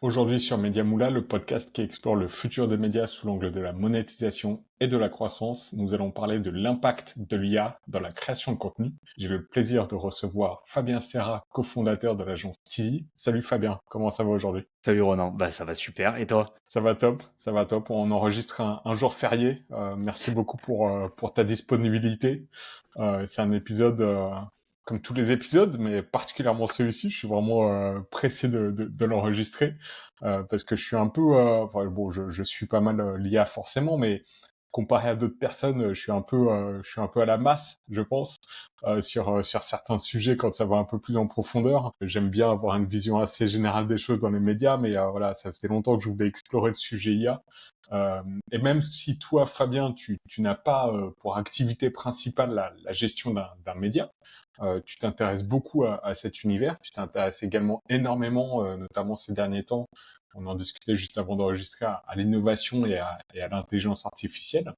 Aujourd'hui sur Media Moula, le podcast qui explore le futur des médias sous l'angle de la monétisation et de la croissance, nous allons parler de l'impact de l'IA dans la création de contenu. J'ai le plaisir de recevoir Fabien Serra, cofondateur de l'agence Tizi. Salut Fabien, comment ça va aujourd'hui? Salut Ronan, bah ça va super, et toi? Ça va top, ça va top. On enregistre un jour férié. Merci beaucoup pour ta disponibilité. C'est un épisode comme tous les épisodes, mais particulièrement celui-ci. Je suis vraiment pressé de l'enregistrer parce que je suis un peu, enfin, bon, je suis pas mal l'IA forcément, mais comparé à d'autres personnes, je suis un peu à la masse, je pense, sur certains sujets quand ça va un peu plus en profondeur. J'aime bien avoir une vision assez générale des choses dans les médias, mais voilà, ça faisait longtemps que je voulais explorer le sujet IA. Euh, et même si toi, Fabien, tu n'as pas pour activité principale la gestion d'un média, tu t'intéresses beaucoup à cet univers, tu t'intéresses également énormément, notamment ces derniers temps, on en discutait juste avant d'enregistrer, à l'innovation et à l'intelligence artificielle.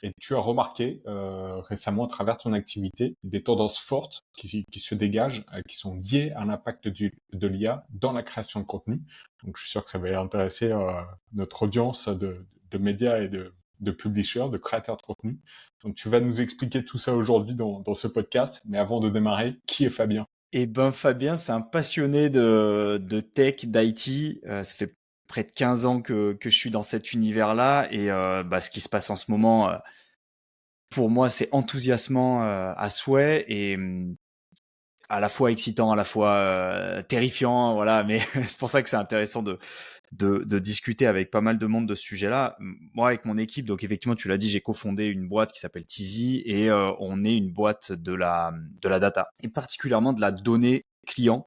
Et tu as remarqué récemment à travers ton activité des tendances fortes qui se dégagent, qui sont liées à l'impact de l'IA dans la création de contenu. Donc je suis sûr que ça va intéresser notre audience de médias et de publishers, de créateurs de contenu. Donc tu vas nous expliquer tout ça aujourd'hui dans ce podcast. Mais avant de démarrer, qui est Fabien? Eh ben Fabien, c'est un passionné de tech, d'IT. Ça fait près de 15 ans que je suis dans cet univers-là, et bah, ce qui se passe en ce moment, pour moi, c'est enthousiasmant à souhait, et à la fois excitant, à la fois terrifiant, voilà. Mais c'est pour ça que c'est intéressant de discuter avec pas mal de monde de ce sujet-là. Moi, avec mon équipe, donc effectivement, tu l'as dit, j'ai cofondé une boîte qui s'appelle Tizi, et on est une boîte de la data, et particulièrement de la donnée client.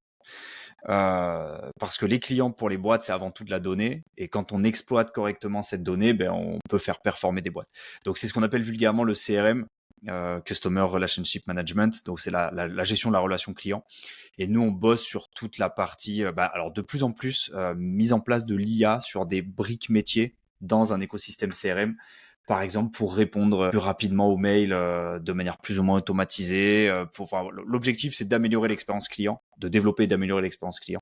Parce que les clients pour les boîtes, c'est avant tout de la donnée, et quand on exploite correctement cette donnée, ben, on peut faire performer des boîtes. Donc c'est ce qu'on appelle vulgairement le CRM, Customer Relationship Management. Donc c'est la gestion de la relation client. Et nous, on bosse sur toute la partie, alors de plus en plus, mise en place de l'IA sur des briques métiers dans un écosystème CRM. Par exemple, pour répondre plus rapidement aux mails de manière plus ou moins automatisée. L'objectif, c'est d'améliorer l'expérience client, de développer et d'améliorer l'expérience client.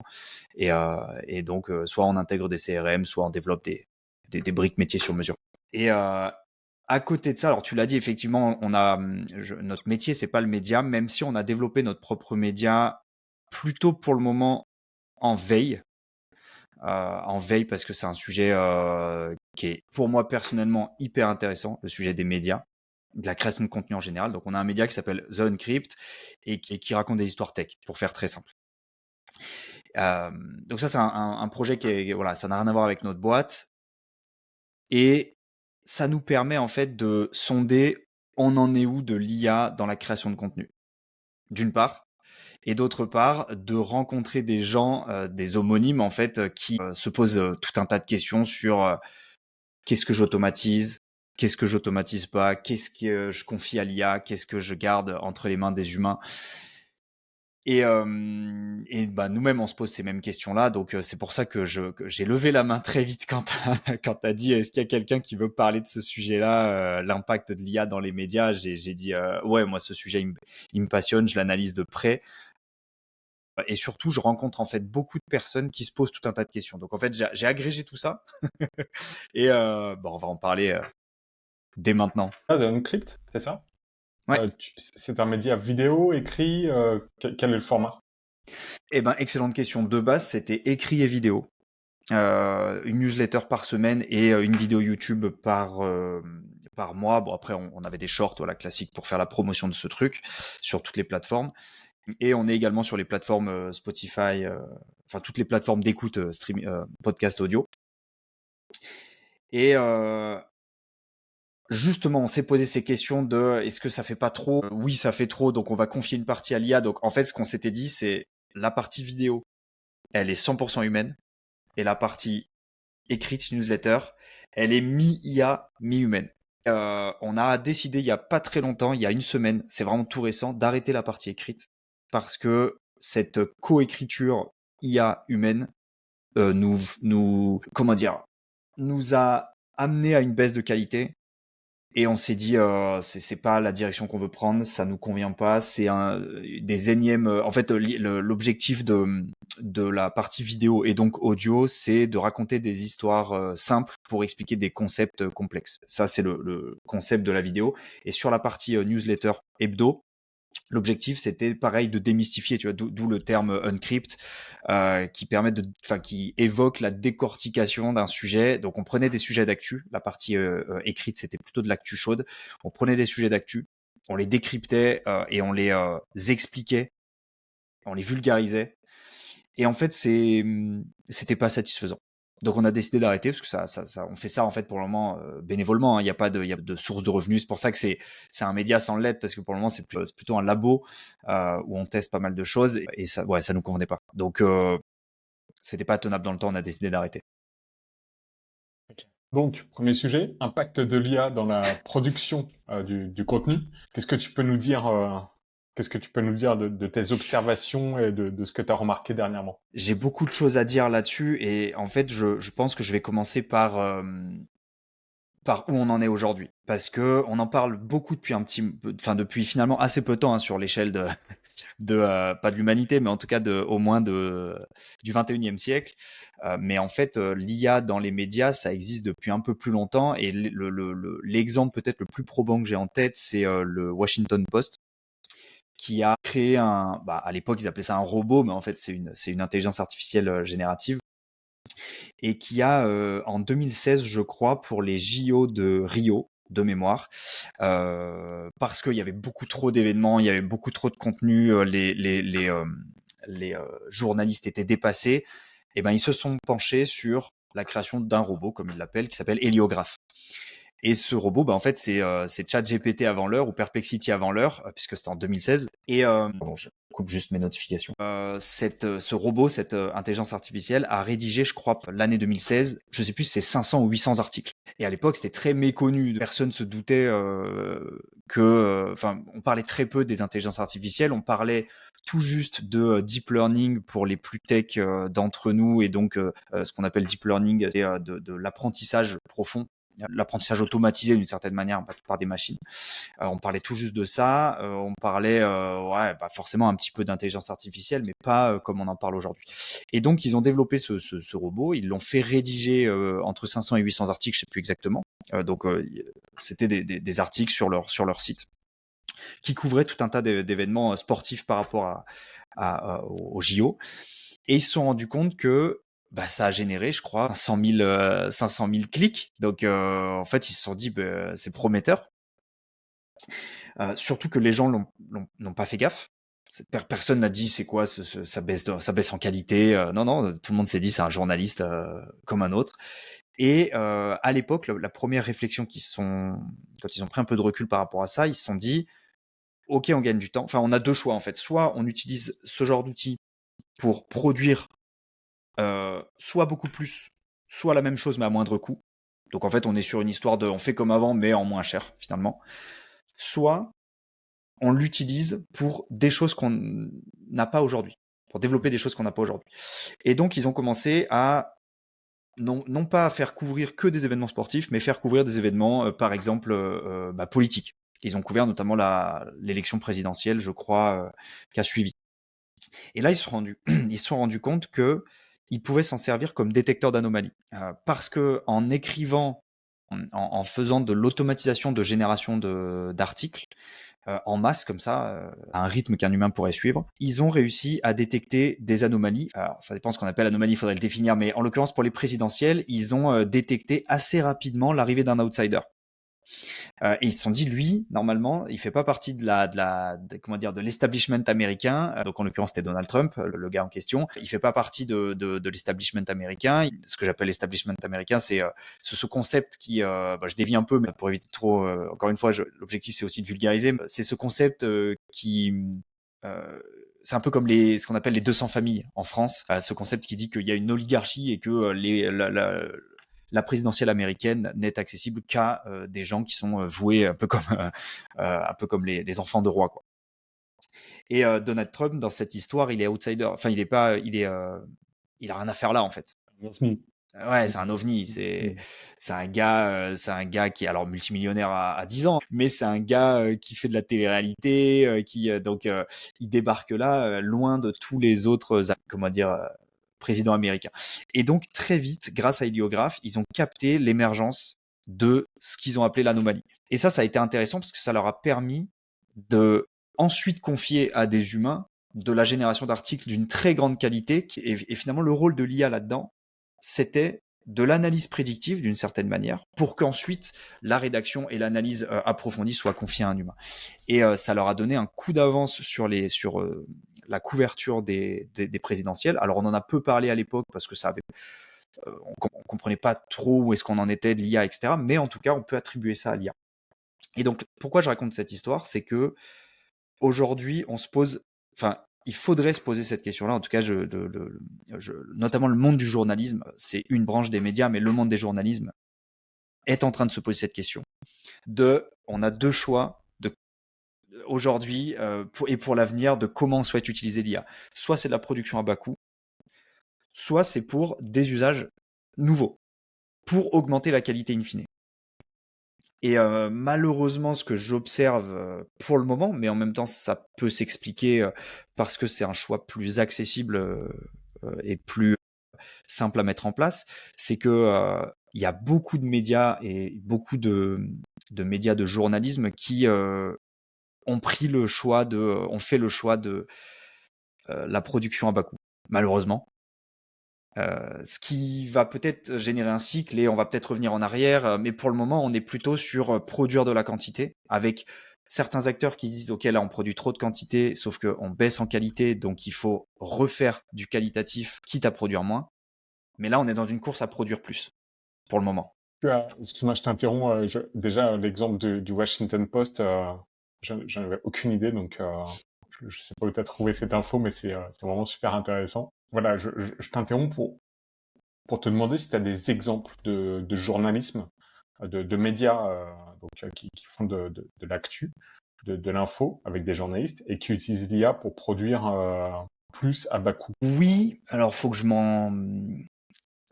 Et donc, soit on intègre des CRM, soit on développe des briques métiers sur mesure. Et à côté de ça, alors tu l'as dit, effectivement, notre métier, c'est pas le média, même si on a développé notre propre média plutôt pour le moment en veille. En veille, parce que c'est un sujet qui est pour moi personnellement hyper intéressant, le sujet des médias, de la création de contenu en général. Donc on a un média qui s'appelle The Uncrypt, et qui raconte des histoires tech, pour faire très simple. Donc ça, c'est un projet voilà, ça n'a rien à voir avec notre boîte, et ça nous permet en fait de sonder on en est où de l'IA dans la création de contenu, d'une part, et d'autre part, de rencontrer des gens, des homonymes en fait, qui se posent tout un tas de questions sur qu'est-ce que j'automatise, qu'est-ce que j'automatise pas, qu'est-ce que je confie à l'IA, qu'est-ce que je garde entre les mains des humains. Et bah, nous-mêmes, on se pose ces mêmes questions-là. Donc, c'est pour ça que j'ai levé la main très vite quand quand t'as dit est-ce qu'il y a quelqu'un qui veut parler de ce sujet-là, l'impact de l'IA dans les médias. J'ai dit ouais, moi, ce sujet, il me passionne, je l'analyse de près. Et surtout, je rencontre en fait beaucoup de personnes qui se posent tout un tas de questions. Donc, en fait, j'ai agrégé tout ça. Et bon, on va en parler dès maintenant. Ah, The Uncrypt, c'est ça? Ouais. C'est un média vidéo, écrit, quel est le format? Eh ben, excellente question. De base, c'était écrit et vidéo. Une newsletter par semaine et une vidéo YouTube par mois. Bon, après, on avait des shorts, voilà, classiques, pour faire la promotion de ce truc sur toutes les plateformes. Et on est également sur les plateformes Spotify, enfin toutes les plateformes d'écoute, podcast audio. Et justement, on s'est posé ces questions de est-ce que ça fait pas trop? Oui, ça fait trop, donc on va confier une partie à l'IA. Donc en fait, ce qu'on s'était dit, c'est la partie vidéo, elle est 100% humaine, et la partie écrite newsletter, elle est mi-IA, mi-humaine. On a décidé il y a pas très longtemps, il y a une semaine, c'est vraiment tout récent, d'arrêter la partie écrite, parce que cette coécriture IA humaine comment dire, nous a amené à une baisse de qualité, Et on s'est dit, c'est pas la direction qu'on veut prendre, ça nous convient pas. C'est des énièmes. En fait, l'objectif de la partie vidéo et donc audio, c'est de raconter des histoires simples pour expliquer des concepts complexes. Ça, c'est le concept de la vidéo. Et sur la partie newsletter hebdo, l'objectif, c'était pareil de démystifier, tu vois, d'où le terme uncrypt, qui évoque la décortication d'un sujet. Donc, on prenait des sujets d'actu. La partie écrite, c'était plutôt de l'actu chaude. On prenait des sujets d'actu, on les décryptait et on les expliquait, on les vulgarisait. Et en fait, c'était pas satisfaisant. Donc on a décidé d'arrêter parce que on fait ça en fait pour le moment bénévolement. Hein. Il n'y a pas de, il y a de source de revenus. C'est pour ça que c'est un média sans lettres parce que pour le moment c'est plutôt un labo où on teste pas mal de choses et ça, ouais, ça nous convenait pas. Donc c'était pas tenable dans le temps. On a décidé d'arrêter. Donc, premier sujet, impact de l'IA dans la production du contenu. Qu'est-ce que tu peux nous dire, de tes observations et de ce que tu as remarqué dernièrement? J'ai beaucoup de choses à dire là-dessus et en fait je pense que je vais commencer par où on en est aujourd'hui. Parce que on en parle beaucoup depuis depuis finalement assez peu de temps hein, sur l'échelle pas de l'humanité, mais en tout cas au moins du 21e siècle. Mais en fait, l'IA dans les médias, ça existe depuis un peu plus longtemps. Et l'exemple peut-être le plus probant que j'ai en tête, c'est le Washington Post qui a créé à l'époque ils appelaient ça un robot, mais en fait c'est une intelligence artificielle générative et qui a en 2016, je crois, pour les JO de Rio, de mémoire, parce qu'il y avait beaucoup trop d'événements, il y avait beaucoup trop de contenu, les journalistes étaient dépassés, et ben ils se sont penchés sur la création d'un robot, comme ils l'appellent, qui s'appelle Héliographe. Et ce robot, en fait, c'est ChatGPT avant l'heure ou Perplexity avant l'heure, puisque c'était en 2016. Et pardon, je coupe juste mes notifications. Ce robot, cette intelligence artificielle, a rédigé, je crois, l'année 2016, je sais plus si c'est 500 ou 800 articles. Et à l'époque, c'était très méconnu. Personne se doutait on parlait très peu des intelligences artificielles. On parlait tout juste de deep learning pour les plus tech d'entre nous. Et donc, ce qu'on appelle deep learning, c'est de l'apprentissage profond, l'apprentissage automatisé d'une certaine manière par des machines. On parlait tout juste de ça. On parlait forcément un petit peu d'intelligence artificielle, mais pas comme on en parle aujourd'hui. Et donc, ils ont développé ce robot. Ils l'ont fait rédiger entre 500 et 800 articles, je sais plus exactement. C'était des articles sur leur site qui couvraient tout un tas d'événements sportifs par rapport au JO. Et ils se sont rendus compte que ça a généré, je crois, 500 000 clics. Donc, en fait, ils se sont dit, c'est prometteur. Surtout que les gens n'ont pas fait gaffe. Personne n'a dit c'est quoi, ça baisse en qualité. Non, tout le monde s'est dit c'est un journaliste comme un autre. Et à l'époque, la première réflexion quand ils ont pris un peu de recul par rapport à ça, ils se sont dit, ok, on gagne du temps. Enfin, on a deux choix en fait. Soit on utilise ce genre d'outils pour produire soit beaucoup plus, soit la même chose mais à moindre coût. Donc en fait, on est sur une histoire on fait comme avant mais en moins cher finalement. Soit on l'utilise pour des choses qu'on n'a pas aujourd'hui, pour développer des choses qu'on n'a pas aujourd'hui. Et donc ils ont commencé à non pas à faire couvrir que des événements sportifs, mais faire couvrir des événements, par exemple, politiques. Ils ont couvert notamment l'élection présidentielle, je crois, qui a suivi. Et là, ils se sont rendus compte que ils pouvaient s'en servir comme détecteur d'anomalies. Parce que en écrivant, en faisant de l'automatisation de génération d'articles, en masse comme ça, à un rythme qu'un humain pourrait suivre, ils ont réussi à détecter des anomalies. Alors ça dépend de ce qu'on appelle anomalie, il faudrait le définir, mais en l'occurrence pour les présidentielles, ils ont détecté assez rapidement l'arrivée d'un outsider. Et ils se sont dit, lui, normalement, il fait pas partie de l'establishment américain. Donc, en l'occurrence, c'était Donald Trump, le gars en question. Il fait pas partie de l'establishment américain. Ce que j'appelle l'establishment américain, c'est ce concept qui, je dévie un peu, mais pour éviter trop, encore une fois, l'objectif, c'est aussi de vulgariser. C'est ce concept c'est un peu comme ce qu'on appelle les 200 familles en France, ce concept qui dit qu'il y a une oligarchie et que la présidentielle américaine n'est accessible qu'à des gens qui sont voués un peu comme les enfants de rois, quoi. Et Donald Trump, dans cette histoire, il est outsider. Enfin, il a rien à faire là, en fait. Ouais, c'est un ovni. C'est un gars qui est alors multimillionnaire à 10 ans, mais c'est un gars qui fait de la télé-réalité, il débarque là, loin de tous les autres, comment dire, présidents américains. Et donc très vite, grâce à Héliographe, ils ont capté l'émergence de ce qu'ils ont appelé l'anomalie. Et ça a été intéressant parce que ça leur a permis de ensuite confier à des humains de la génération d'articles d'une très grande qualité. Et finalement, le rôle de l'IA là-dedans, c'était de l'analyse prédictive d'une certaine manière pour qu'ensuite la rédaction et l'analyse approfondie soient confiées à un humain. Et ça leur a donné un coup d'avance sur la couverture des présidentielles. Alors on en a peu parlé à l'époque parce que on comprenait pas trop où est-ce qu'on en était de l'IA, etc. Mais en tout cas, on peut attribuer ça à l'IA. Et donc, pourquoi je raconte cette histoire, c'est que aujourd'hui, on se pose, enfin, il faudrait se poser cette question-là. En tout cas, notamment le monde du journalisme, c'est une branche des médias, mais le monde des journalismes est en train de se poser cette question. On a deux choix aujourd'hui et pour l'avenir de comment on souhaite utiliser l'IA. Soit c'est de la production à bas coût, soit c'est pour des usages nouveaux, pour augmenter la qualité in fine. Et malheureusement, ce que j'observe pour le moment, mais en même temps, ça peut s'expliquer parce que c'est un choix plus accessible et plus simple à mettre en place, c'est que il y a beaucoup de médias et beaucoup de médias de journalisme qui ont fait le choix de la production à bas coût, malheureusement. Ce qui va peut-être générer un cycle et on va peut-être revenir en arrière, mais pour le moment, on est plutôt sur produire de la quantité avec certains acteurs qui disent ok là on produit trop de quantité sauf qu'on baisse en qualité donc il faut refaire du qualitatif quitte à produire moins. Mais là on est dans une course à produire plus pour le moment. Excuse-moi, je t'interromps. Déjà, l'exemple du Washington Post, j'en avais aucune idée, donc je sais pas où tu as trouvé cette info, mais c'est vraiment super intéressant. Voilà, je t'interromps pour te demander si tu as des exemples de journalisme, de médias qui font de l'actu, de l'info avec des journalistes et qui utilisent l'IA pour produire plus à bas coût. Oui, alors faut que je m'en.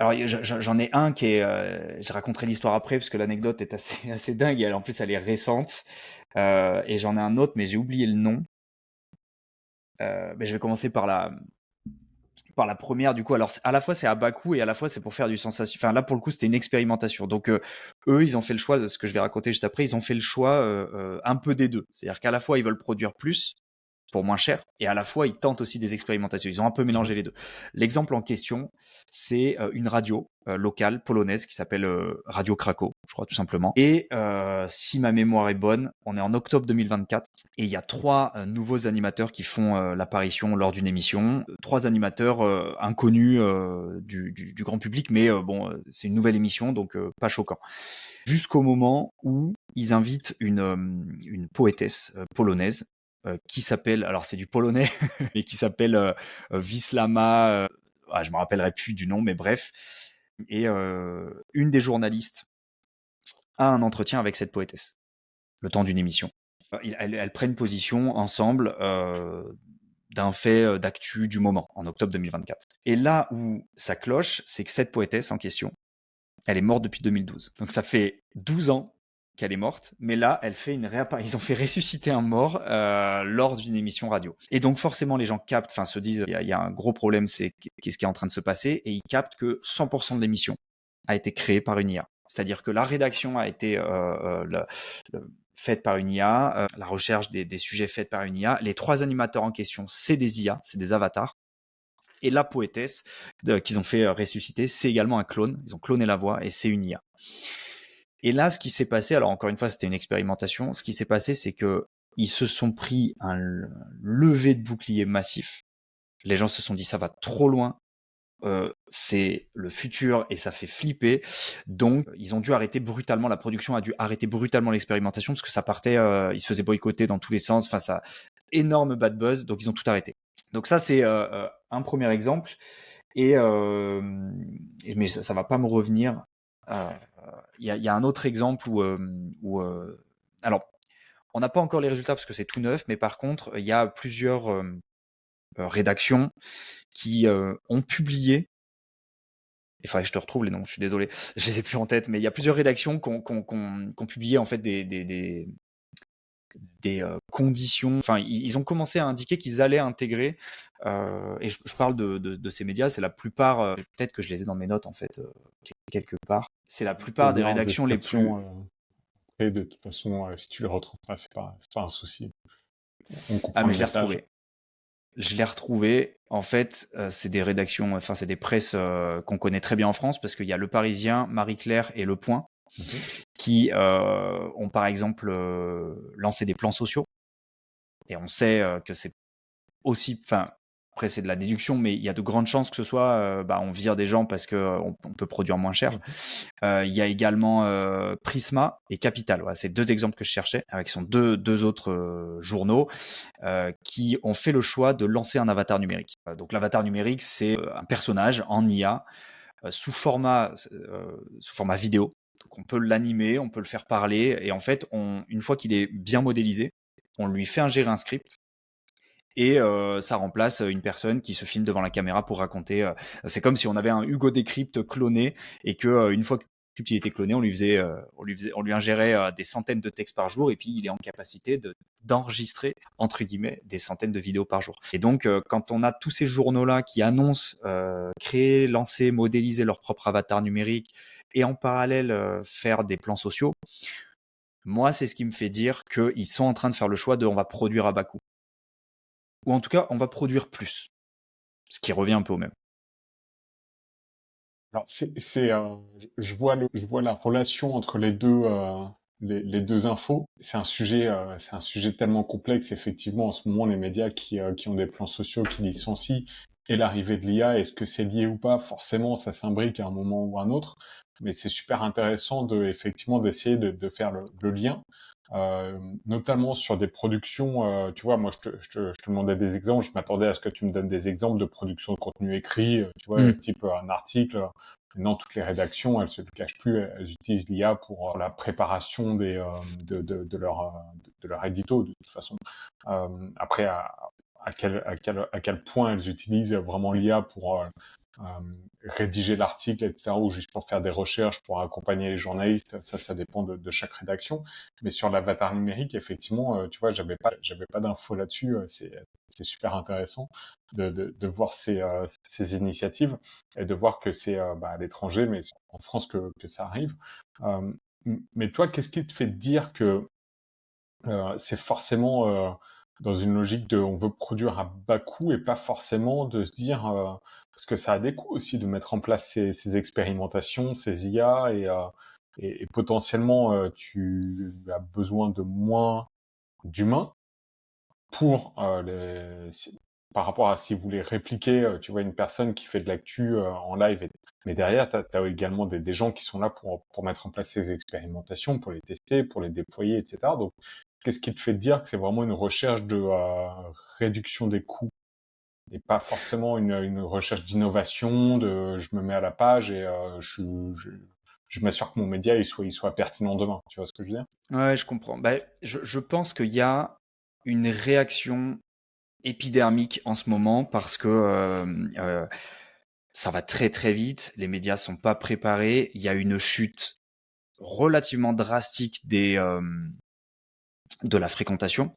Alors j'en ai un qui est. Je raconterai l'histoire après parce que l'anecdote est assez assez dingue et en plus elle est récente. Et j'en ai un autre mais j'ai oublié le nom. Mais je vais commencer par la première du coup. Alors à la fois c'est à bas coût et à la fois c'est pour faire du sensation. Enfin là pour le coup c'était une expérimentation. Donc eux ils ont fait le choix de ce que je vais raconter juste après. Ils ont fait le choix un peu des deux. C'est-à-dire qu'à la fois ils veulent produire plus pour moins cher et à la fois ils tentent aussi des expérimentations. Ils ont un peu mélangé les deux. L'exemple en question c'est une radio locale polonaise qui s'appelle Radio Krakow, je crois tout simplement. Et si ma mémoire est bonne, on est en octobre 2024 et il y a trois nouveaux animateurs qui font l'apparition lors d'une émission. Trois animateurs inconnus du grand public, mais c'est une nouvelle émission, donc pas choquant. Jusqu'au moment où ils invitent une poétesse polonaise qui s'appelle, alors c'est du polonais, mais qui s'appelle Wisłama, je me rappellerai plus du nom, mais bref. Et une des journalistes a un entretien avec cette poétesse, le temps d'une émission. Elles prennent position ensemble d'un fait d'actu du moment, en octobre 2024. Et là où ça cloche, c'est que cette poétesse en question, elle est morte depuis 2012. Donc ça fait 12 ans qu'elle est morte, mais là, elle fait une réapparition. Ils ont fait ressusciter un mort lors d'une émission radio. Et donc forcément, les gens captent, enfin se disent, il y a un gros problème, c'est qu'est-ce qui est en train de se passer, et ils captent que 100% de l'émission a été créée par une IA. C'est-à-dire que la rédaction a été faite par une IA, la recherche des sujets faite par une IA. Les trois animateurs en question, c'est des IA, c'est des avatars. Et la poétesse qu'ils ont fait ressusciter, c'est également un clone. Ils ont cloné la voix et c'est une IA. Et là, ce qui s'est passé, alors encore une fois, c'était une expérimentation. Ce qui s'est passé, c'est que ils se sont pris un lever de bouclier massif. Les gens se sont dit ça va trop loin. C'est le futur et ça fait flipper. Donc, ils ont dû arrêter brutalement. La production a dû arrêter brutalement l'expérimentation parce que ça partait, ils se faisaient boycotter dans tous les sens. Enfin, ça énorme bad buzz. Donc, ils ont tout arrêté. Donc ça, c'est un premier exemple. Et mais ça va pas me revenir. Il y a un autre exemple alors, on n'a pas encore les résultats parce que c'est tout neuf, mais par contre, il y a plusieurs rédactions qui ont publié Il faudrait que je te retrouve les noms, je suis désolé. Je les ai plus en tête, mais il y a plusieurs rédactions qui ont publié en fait des conditions. Enfin, ils ont commencé à indiquer qu'ils allaient intégrer. Et je parle de ces médias, c'est la plupart. Peut-être que je les ai dans mes notes en fait, quelque part. C'est la Je plupart des bien en rédactions les plus. description. Et de toute façon, si tu les retrouves pas, c'est pas un souci. On Ah, comprend mais le je l'ai message. retrouvé. Je l'ai retrouvé. En fait, c'est des rédactions, enfin, c'est des presses qu'on connaît très bien en France parce qu'il y a Le Parisien, Marie-Claire et Le Point Mhm. qui ont par exemple lancé des plans sociaux. Et on sait que c'est aussi, enfin, après c'est de la déduction, mais il y a de grandes chances que ce soit, on vire des gens parce qu'on peut produire moins cher. Mhm. Il y a également Prisma et Capital. Voilà, c'est deux exemples que je cherchais, qui sont deux autres journaux qui ont fait le choix de lancer un avatar numérique. Donc l'avatar numérique, c'est un personnage en IA sous format vidéo. Donc on peut l'animer, on peut le faire parler, et en fait, une fois qu'il est bien modélisé, on lui fait ingérer un script et ça remplace une personne qui se filme devant la caméra pour raconter. C'est comme si on avait un Hugo Décrypte cloné et que une fois que le script il était cloné, on lui ingérait des centaines de textes par jour et puis il est en capacité d'enregistrer entre guillemets des centaines de vidéos par jour. Et donc quand on a tous ces journaux là qui annoncent créer, lancer, modéliser leur propre avatar numérique et en parallèle faire des plans sociaux, moi c'est ce qui me fait dire qu'ils sont en train de faire le choix de on va produire à bas coût. Ou en tout cas, on va produire plus. Ce qui revient un peu au même. Alors, je vois la relation entre les deux infos. C'est un sujet tellement complexe. Effectivement, en ce moment, les médias qui ont des plans sociaux, qui licencient, et l'arrivée de l'IA, est-ce que c'est lié ou pas? Forcément, ça s'imbrique à un moment ou à un autre. Mais c'est super intéressant effectivement, d'essayer de faire le lien. Euh, Notamment sur des productions, tu vois, moi je te demandais des exemples, je m'attendais à ce que tu me donnes des exemples de production de contenu écrit, tu vois, Mm. type un article. Maintenant, toutes les rédactions, elles se cachent plus, elles utilisent l'IA pour la préparation de leur édito, de toute façon. Après, à quel point elles utilisent vraiment l'IA pour euh, rédiger l'article, etc., ou juste pour faire des recherches, pour accompagner les journalistes, ça dépend de chaque rédaction. Mais sur l'avatar numérique, effectivement, tu vois, j'avais pas d'infos là-dessus. C'est super intéressant de voir ces initiatives et de voir que c'est à l'étranger, mais en France que ça arrive. Euh, mais toi, qu'est-ce qui te fait dire que c'est forcément dans une logique de on veut produire à bas coût et pas forcément de se dire parce que ça a des coûts aussi de mettre en place ces expérimentations, ces IA et potentiellement tu as besoin de moins d'humains pour par rapport à si vous voulez répliquer, tu vois, une personne qui fait de l'actu en live. Mais derrière, tu as également des gens qui sont là pour mettre en place ces expérimentations, pour les tester, pour les déployer, etc. Donc, qu'est-ce qui te fait dire que c'est vraiment une recherche de réduction des coûts et pas forcément une recherche d'innovation, de je me mets à la page et je m'assure que mon média il soit pertinent demain. Tu vois ce que je veux dire? Ouais, je comprends. Je pense qu'il y a une réaction épidermique en ce moment parce que ça va très très vite. Les médias sont pas préparés. Il y a une chute relativement drastique de la fréquentation.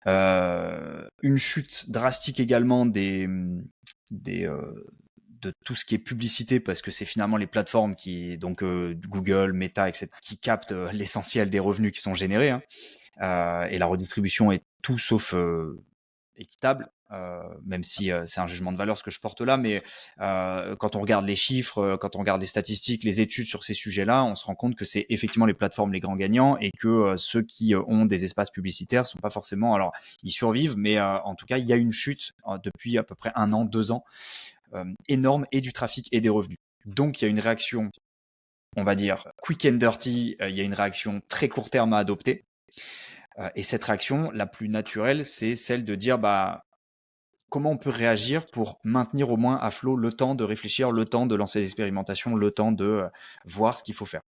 Une chute drastique également des de tout ce qui est publicité parce que c'est finalement les plateformes qui donc Google, Meta, etc. qui captent l'essentiel des revenus qui sont générés, hein. Et la redistribution est tout sauf équitable. Même si c'est un jugement de valeur ce que je porte là, mais quand on regarde les chiffres, quand on regarde les statistiques, les études sur ces sujets-là, on se rend compte que c'est effectivement les plateformes les grands gagnants et que ceux qui ont des espaces publicitaires sont pas forcément. Alors, ils survivent, mais en tout cas, il y a une chute depuis à peu près 1 an, 2 ans, énorme et du trafic et des revenus. Donc, il y a une réaction, on va dire quick and dirty. Il y a une réaction très court terme à adopter. Et cette réaction, la plus naturelle, c'est celle de dire comment on peut réagir pour maintenir au moins à flot le temps de réfléchir, le temps de lancer des expérimentations, le temps de voir ce qu'il faut faire.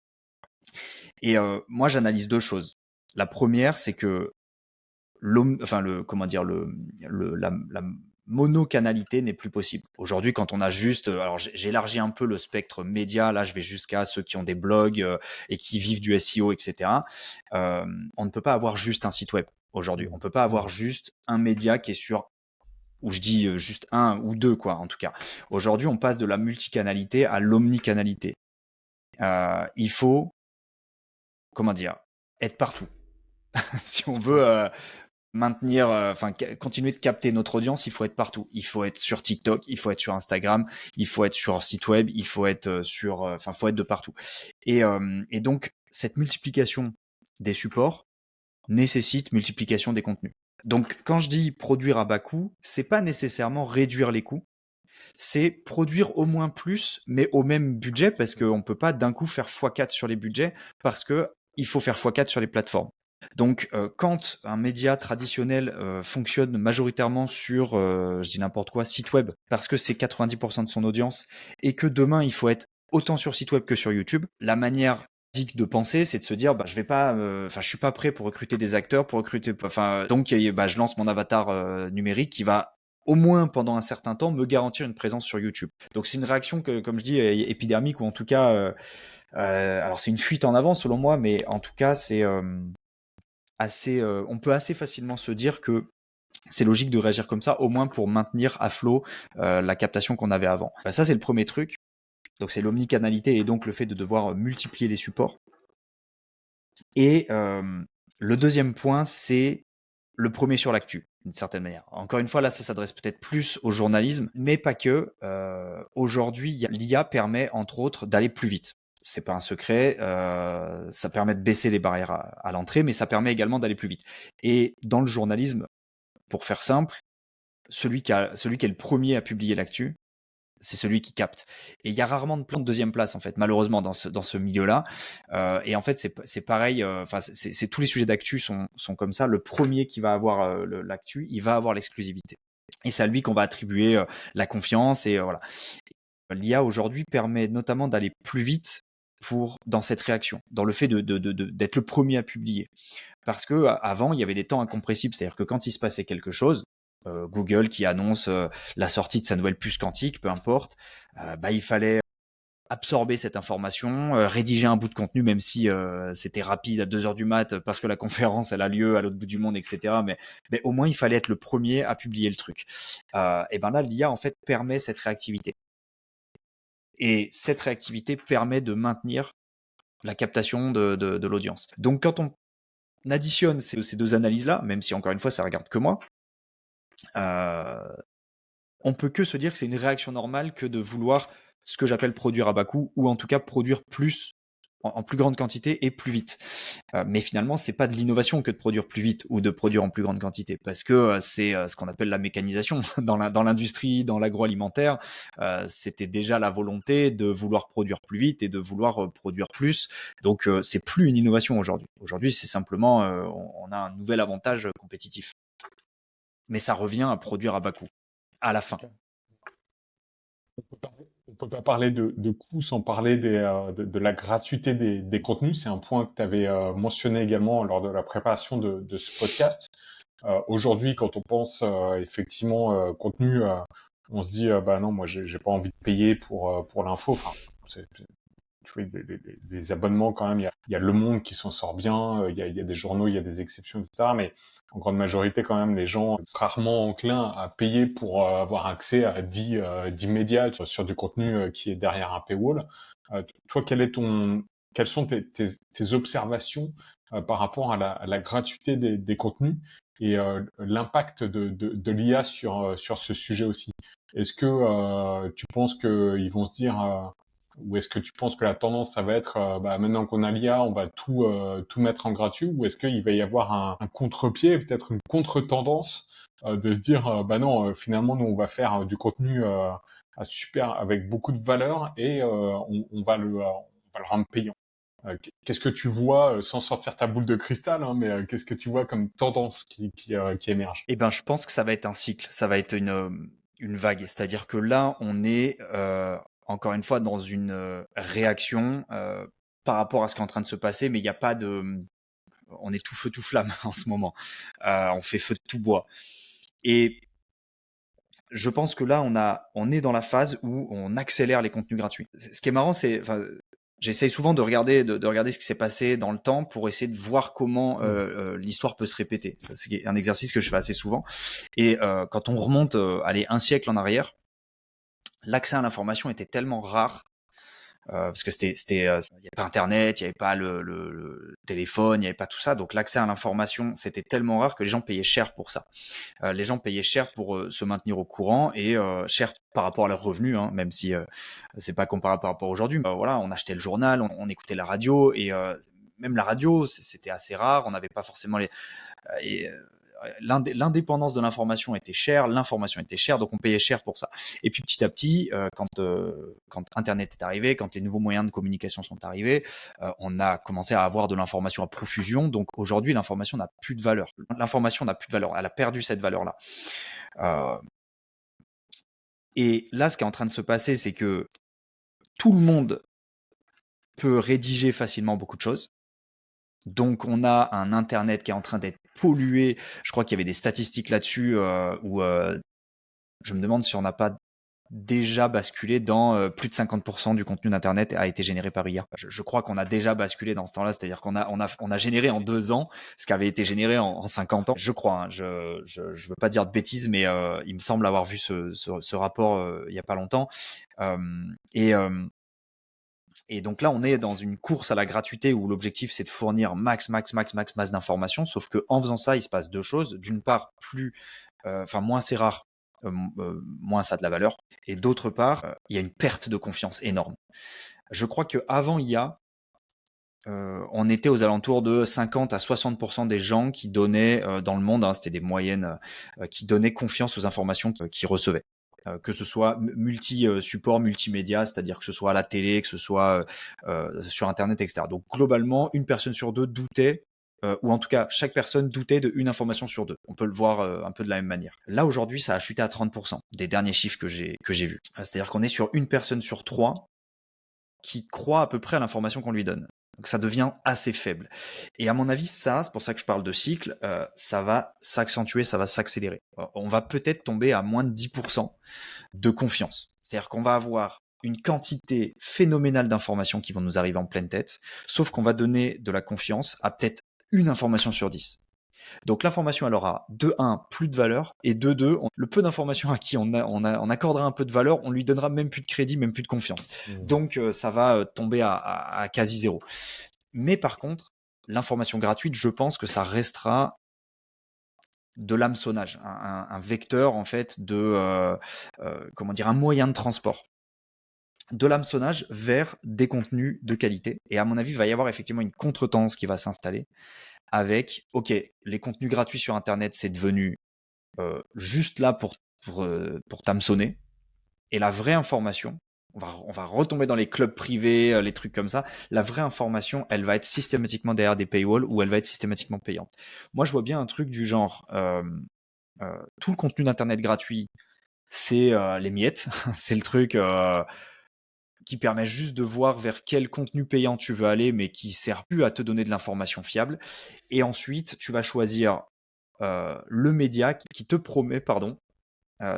Et moi, j'analyse deux choses. La première, c'est que l'homme, enfin comment dire, monocanalité n'est plus possible. Aujourd'hui, quand on a juste, alors j'élargis un peu le spectre média, là je vais jusqu'à ceux qui ont des blogs et qui vivent du SEO, etc. On ne peut pas avoir juste un site web aujourd'hui. On ne peut pas avoir juste un média qui est sur, ou je dis juste un ou deux, quoi, en tout cas. Aujourd'hui, on passe de la multicanalité à l'omnicanalité. Il faut, comment dire, être partout. Si on veut maintenir, continuer de capter notre audience, il faut être partout. Il faut être sur TikTok, il faut être sur Instagram, il faut être sur site web, il faut être faut être de partout. Et donc, cette multiplication des supports nécessite multiplication des contenus. Donc, quand je dis produire à bas coût, c'est pas nécessairement réduire les coûts, c'est produire au moins plus, mais au même budget, parce qu'on peut pas d'un coup faire x4 sur les budgets, parce que il faut faire x4 sur les plateformes. Donc, quand un média traditionnel fonctionne majoritairement sur, je dis n'importe quoi, site web, parce que c'est 90% de son audience, et que demain il faut être autant sur site web que sur YouTube, la manière de penser, c'est de se dire, je vais pas, je suis pas prêt pour recruter des acteurs, pour recruter, donc je lance mon avatar numérique qui va au moins pendant un certain temps me garantir une présence sur YouTube. Donc c'est une réaction que, comme je dis, épidermique, ou en tout cas, alors c'est une fuite en avant selon moi, mais en tout cas c'est on peut assez facilement se dire que c'est logique de réagir comme ça, au moins pour maintenir à flot la captation qu'on avait avant. Ça, c'est le premier truc. Donc, c'est l'omnicanalité et donc le fait de devoir multiplier les supports. Et le deuxième point, c'est le premier sur l'actu, d'une certaine manière. Encore une fois, là, ça s'adresse peut-être plus au journalisme, mais pas que. Aujourd'hui, l'IA permet, entre autres, d'aller plus vite. C'est pas un secret, ça permet de baisser les barrières à l'entrée, mais ça permet également d'aller plus vite. Et dans le journalisme, pour faire simple, celui qui est le premier à publier l'actu, c'est celui qui capte. Et il y a rarement de deuxième place, en fait, malheureusement, dans ce milieu-là. Et en fait, c'est pareil, c'est tous les sujets d'actu sont comme ça. Le premier qui va avoir l'actu, il va avoir l'exclusivité. Et c'est à lui qu'on va attribuer la confiance. Et voilà. L'IA aujourd'hui permet notamment d'aller plus vite dans cette réaction, dans le fait d'être le premier à publier. Parce que avant, il y avait des temps incompressibles, c'est-à-dire que quand il se passait quelque chose, Google qui annonce la sortie de sa nouvelle puce quantique, peu importe, il fallait absorber cette information, rédiger un bout de contenu, même si c'était rapide à 2 heures du mat parce que la conférence elle a lieu à l'autre bout du monde, etc. Mais au moins il fallait être le premier à publier le truc. Et ben là, l'IA en fait permet cette réactivité. Et cette réactivité permet de maintenir la captation de l'audience. Donc quand on additionne ces deux analyses-là, même si encore une fois ça regarde que moi, on peut que se dire que c'est une réaction normale que de vouloir ce que j'appelle produire à bas coût, ou en tout cas produire plus en plus grande quantité et plus vite. Mais finalement, c'est pas de l'innovation que de produire plus vite ou de produire en plus grande quantité, parce que c'est ce qu'on appelle la mécanisation dans l'industrie, dans l'agroalimentaire. C'était déjà la volonté de vouloir produire plus vite et de vouloir produire plus. Donc, c'est plus une innovation aujourd'hui. Aujourd'hui, c'est simplement on a un nouvel avantage compétitif. Mais ça revient à produire à bas coût à la fin. On peut pas parler de coûts sans parler de la gratuité des contenus. C'est un point que tu avais mentionné également lors de la préparation de ce podcast. Aujourd'hui, quand on pense effectivement contenu, on se dit bah non, moi j'ai pas envie de payer pour l'info. Enfin, tu vois, des abonnements quand même. Il y a Le Monde qui s'en sort bien. Il y a des journaux, il y a des exceptions, etc. Mais en grande majorité, quand même, les gens sont rarement enclins à payer pour avoir accès à 10 médias sur du contenu qui est derrière un paywall. Toi, quelles sont tes observations par rapport à la gratuité des contenus et l'impact de l'IA sur ce sujet aussi? Est-ce que tu penses qu'ils vont se dire ou est-ce que tu penses que la tendance, ça va être, maintenant qu'on a l'IA, on va tout mettre en gratuit, ou est-ce qu'il va y avoir un contre-pied, peut-être une contre-tendance, de se dire, bah non, finalement, nous, on va faire du contenu super avec beaucoup de valeur et on va le rendre payant. Qu'est-ce que tu vois, sans sortir ta boule de cristal, hein, mais qu'est-ce que tu vois comme tendance qui émerge? Eh ben, je pense que ça va être un cycle, ça va être une vague. C'est-à-dire que là, on est encore une fois dans une réaction par rapport à ce qui est en train de se passer, mais il n'y a pas de, on est tout feu tout flamme en ce moment. On fait feu de tout bois. Et je pense que là, on est dans la phase où on accélère les contenus gratuits. Ce qui est marrant, c'est, enfin, j'essaye souvent de regarder, de regarder ce qui s'est passé dans le temps pour essayer de voir comment l'histoire peut se répéter. Ça, c'est un exercice que je fais assez souvent. Et quand on remonte, allez, un siècle en arrière, l'accès à l'information était tellement rare parce que il y avait pas internet, il y avait pas le téléphone, il y avait pas tout ça, donc l'accès à l'information c'était tellement rare que les gens payaient cher pour ça. Les gens payaient cher pour se maintenir au courant et cher par rapport à leurs revenus, hein, même si c'est pas comparable par rapport à aujourd'hui. Voilà, on achetait le journal, on écoutait la radio et même la radio c'était assez rare, on n'avait pas forcément les et, l'indépendance de l'information était chère, l'information était chère, donc on payait cher pour ça. Et puis petit à petit, quand Internet est arrivé, quand les nouveaux moyens de communication sont arrivés, on a commencé à avoir de l'information à profusion. Donc aujourd'hui, l'information n'a plus de valeur. L'information n'a plus de valeur. Elle a perdu cette valeur-là. Et là, ce qui est en train de se passer, c'est que tout le monde peut rédiger facilement beaucoup de choses. Donc on a un Internet qui est en train d'être pollué. Je crois qu'il y avait des statistiques là-dessus où je me demande si on n'a pas déjà basculé dans plus de 50% du contenu d'Internet a été généré par IA. Je crois qu'on a déjà basculé dans ce temps-là, c'est-à-dire on a généré en 2 ans ce qui avait été généré en 50 ans. Je crois, hein, je veux pas dire de bêtises, mais il me semble avoir vu ce rapport il y a pas longtemps. Et donc là, on est dans une course à la gratuité où l'objectif c'est de fournir max d'informations. Sauf que en faisant ça, il se passe 2 choses. D'une part, moins c'est rare, moins ça a de la valeur. Et d'autre part, il y a une perte de confiance énorme. Je crois que avant IA, on était aux alentours de 50 à 60% des gens qui donnaient dans le monde, hein, c'était des moyennes, qui donnaient confiance aux informations qu'ils recevaient. Que ce soit multi-support, multimédia, c'est-à-dire que ce soit à la télé, que ce soit sur Internet, etc. Donc globalement, une personne sur deux doutait, ou en tout cas, chaque personne doutait d'une information sur deux. On peut le voir un peu de la même manière. Là, aujourd'hui, ça a chuté à 30% des derniers chiffres que j'ai vus. C'est-à-dire qu'on est sur une personne sur trois qui croit à peu près à l'information qu'on lui donne. Donc ça devient assez faible. Et à mon avis, ça, c'est pour ça que je parle de cycle, ça va s'accentuer, ça va s'accélérer. On va peut-être tomber à moins de 10% de confiance. C'est-à-dire qu'on va avoir une quantité phénoménale d'informations qui vont nous arriver en pleine tête, sauf qu'on va donner de la confiance à peut-être une information sur 10. Donc l'information, elle aura de 1 plus de valeur et de 2 le peu d'informations à qui on accordera un peu de valeur, on lui donnera même plus de crédit, même plus de confiance. Donc ça va tomber à quasi zéro. Mais par contre, l'information gratuite, je pense que ça restera de l'hameçonnage, un vecteur en fait de comment dire, un moyen de transport de l'hameçonnage vers des contenus de qualité. Et à mon avis, il va y avoir effectivement une contre-tendance qui va s'installer avec, ok, les contenus gratuits sur Internet, c'est devenu juste là pour t'hameçonner. Et la vraie information, on va retomber dans les clubs privés, les trucs comme ça. La vraie information, elle va être systématiquement derrière des paywalls ou elle va être systématiquement payante. Moi, je vois bien un truc du genre, tout le contenu d'Internet gratuit, c'est les miettes. C'est le truc qui permet juste de voir vers quel contenu payant tu veux aller, mais qui sert plus à te donner de l'information fiable. Et ensuite, tu vas choisir le média qui te promet,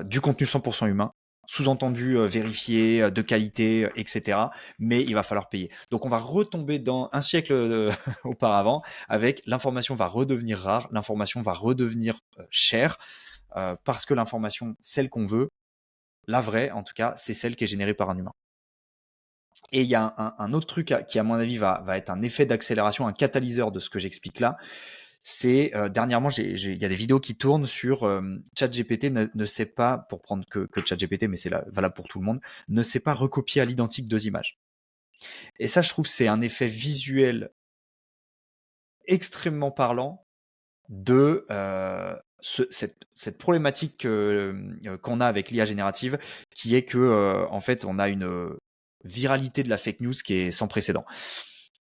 du contenu 100% humain, sous-entendu vérifié, de qualité, etc. Mais il va falloir payer. Donc on va retomber dans un siècle auparavant avec l'information va redevenir rare, l'information va redevenir chère, parce que l'information, celle qu'on veut, la vraie en tout cas, c'est celle qui est générée par un humain. Et il y a un autre truc qui, à mon avis, va être un effet d'accélération, un catalyseur de ce que j'explique là. C'est dernièrement, il y a des vidéos qui tournent sur ChatGPT ne sait pas, pour prendre que ChatGPT, mais c'est valable pour tout le monde, ne sait pas recopier à l'identique 2 images. Et ça, je trouve, c'est un effet visuel extrêmement parlant de cette problématique qu'on a avec l'IA générative, qui est que en fait, on a une viralité de la fake news qui est sans précédent.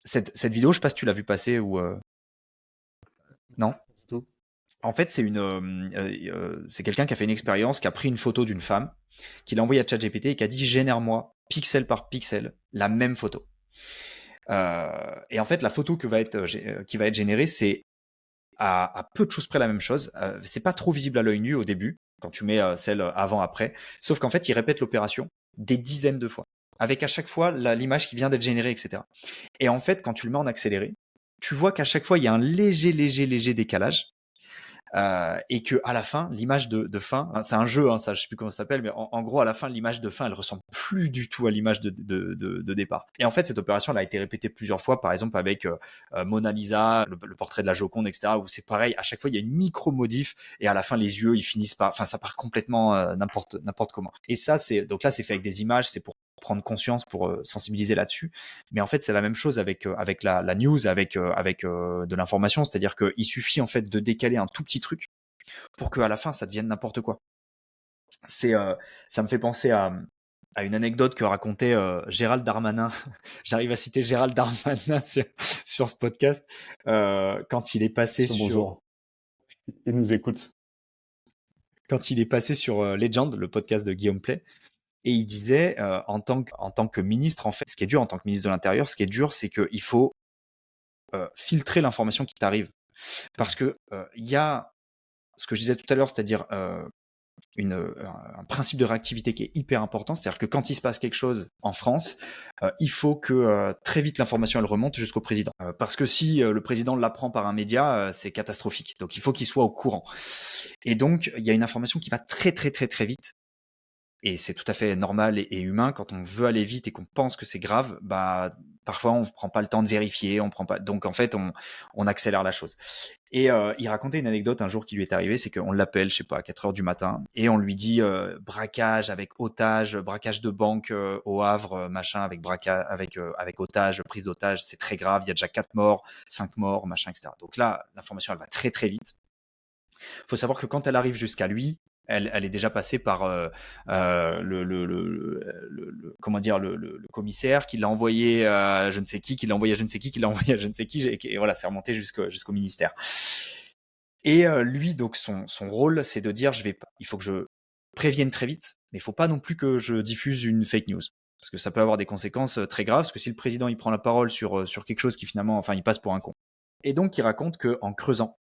Cette vidéo, je sais pas si tu l'as vu passer ou non. En fait, c'est quelqu'un qui a fait une expérience, qui a pris une photo d'une femme, qui l'a envoyée à ChatGPT et qui a dit génère-moi pixel par pixel la même photo. Et en fait, la photo qui va être générée, c'est à peu de choses près la même chose. C'est pas trop visible à l'œil nu au début, quand tu mets celle avant-après. Sauf qu'en fait, il répète l'opération des dizaines de fois, avec à chaque fois l'image qui vient d'être générée, etc. Et en fait, quand tu le mets en accéléré, tu vois qu'à chaque fois, il y a un léger décalage. Et que à la fin, l'image de fin, hein, c'est un jeu, hein, ça, je sais plus comment ça s'appelle, mais en gros, à la fin, l'image de fin, elle ressemble plus du tout à l'image de départ. Et en fait, cette opération, elle a été répétée plusieurs fois, par exemple avec Mona Lisa, le portrait de la Joconde, etc., où c'est pareil, à chaque fois, il y a une micro-modif, et à la fin, les yeux, ils finissent par, enfin, ça part complètement n'importe comment. Et ça, donc là, c'est fait avec des images, c'est pour prendre conscience, pour sensibiliser là-dessus. Mais en fait, c'est la même chose avec la news, avec de l'information, c'est-à-dire qu'il suffit en fait de décaler un tout petit truc pour qu'à la fin ça devienne n'importe quoi. C'est ça me fait penser à une anecdote que racontait Gérald Darmanin. J'arrive à citer Gérald Darmanin sur ce podcast quand il est passé sur Bonjour. Il nous écoute. Legend, le podcast de Guillaume Play. Et il disait, en tant que ministre, en fait, ce qui est dur en tant que ministre de l'Intérieur, ce qui est dur, c'est qu'il faut filtrer l'information qui t'arrive. Parce que il y a ce que je disais tout à l'heure, c'est-à-dire un principe de réactivité qui est hyper important. C'est-à-dire que quand il se passe quelque chose en France, il faut que très vite l'information elle remonte jusqu'au président. Parce que si le président l'apprend par un média, c'est catastrophique. Donc il faut qu'il soit au courant. Et donc il y a une information qui va très vite. Et c'est tout à fait normal et humain quand on veut aller vite et qu'on pense que c'est grave, bah parfois on ne prend pas le temps de vérifier, on prend pas. Donc en fait on accélère la chose. Et il racontait une anecdote un jour qui lui est arrivé, c'est qu'on l'appelle, je sais pas, à 4 heures du matin, et on lui dit braquage avec otage, braquage de banque au Havre, machin, avec braquage, avec otage, prise d'otage, c'est très grave, il y a déjà 4 morts, 5 morts, machin, etc. Donc là, l'information elle va très vite. Il faut savoir que quand elle arrive jusqu'à lui, elle est déjà passée par comment dire le commissaire qui l'a envoyé à je ne sais qui l'a envoyé à je ne sais qui l'a envoyé à je ne sais qui, et voilà, c'est remonté jusqu'au ministère. Et lui, donc son rôle, c'est de dire il faut que je prévienne très vite, mais il faut pas non plus que je diffuse une fake news. Parce que ça peut avoir des conséquences très graves, parce que si le président il prend la parole sur quelque chose qui finalement, enfin, il passe pour un con. Et donc, il raconte qu'en creusant,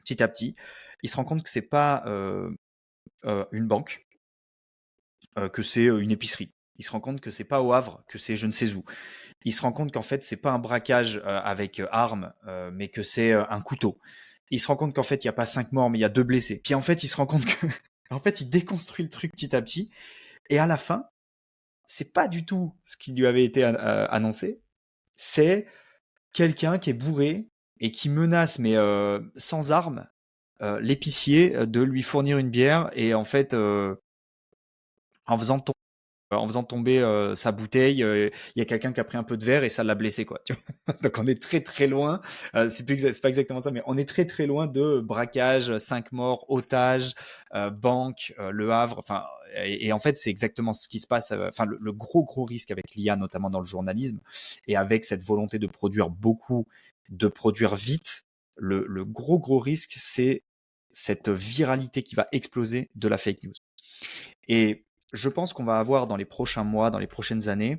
petit à petit, il se rend compte que c'est pas une banque, que c'est une épicerie. Il se rend compte que c'est pas au Havre, que c'est je ne sais où. Il se rend compte qu'en fait c'est pas un braquage avec armes, mais que c'est un couteau. Il se rend compte qu'en fait il y a pas 5 morts, mais il y a 2 blessés. Puis en fait il se rend compte que, en fait il déconstruit le truc petit à petit, et à la fin c'est pas du tout ce qui lui avait été annoncé. C'est quelqu'un qui est bourré et qui menace, mais sans armes, l'épicier de lui fournir une bière, et en fait en faisant tomber sa bouteille, il y a quelqu'un qui a pris un peu de verre et ça l'a blessé, quoi. Tu vois. Donc on est très loin. C'est pas exactement ça, mais on est très loin de braquage, 5 morts, otages, banque, Le Havre. Enfin, et en fait c'est exactement ce qui se passe. Enfin, le gros risque avec l'IA, notamment dans le journalisme, et avec cette volonté de produire beaucoup, de produire vite, le gros risque, c'est cette viralité qui va exploser de la fake news. Et je pense qu'on va avoir dans les prochains mois, dans les prochaines années,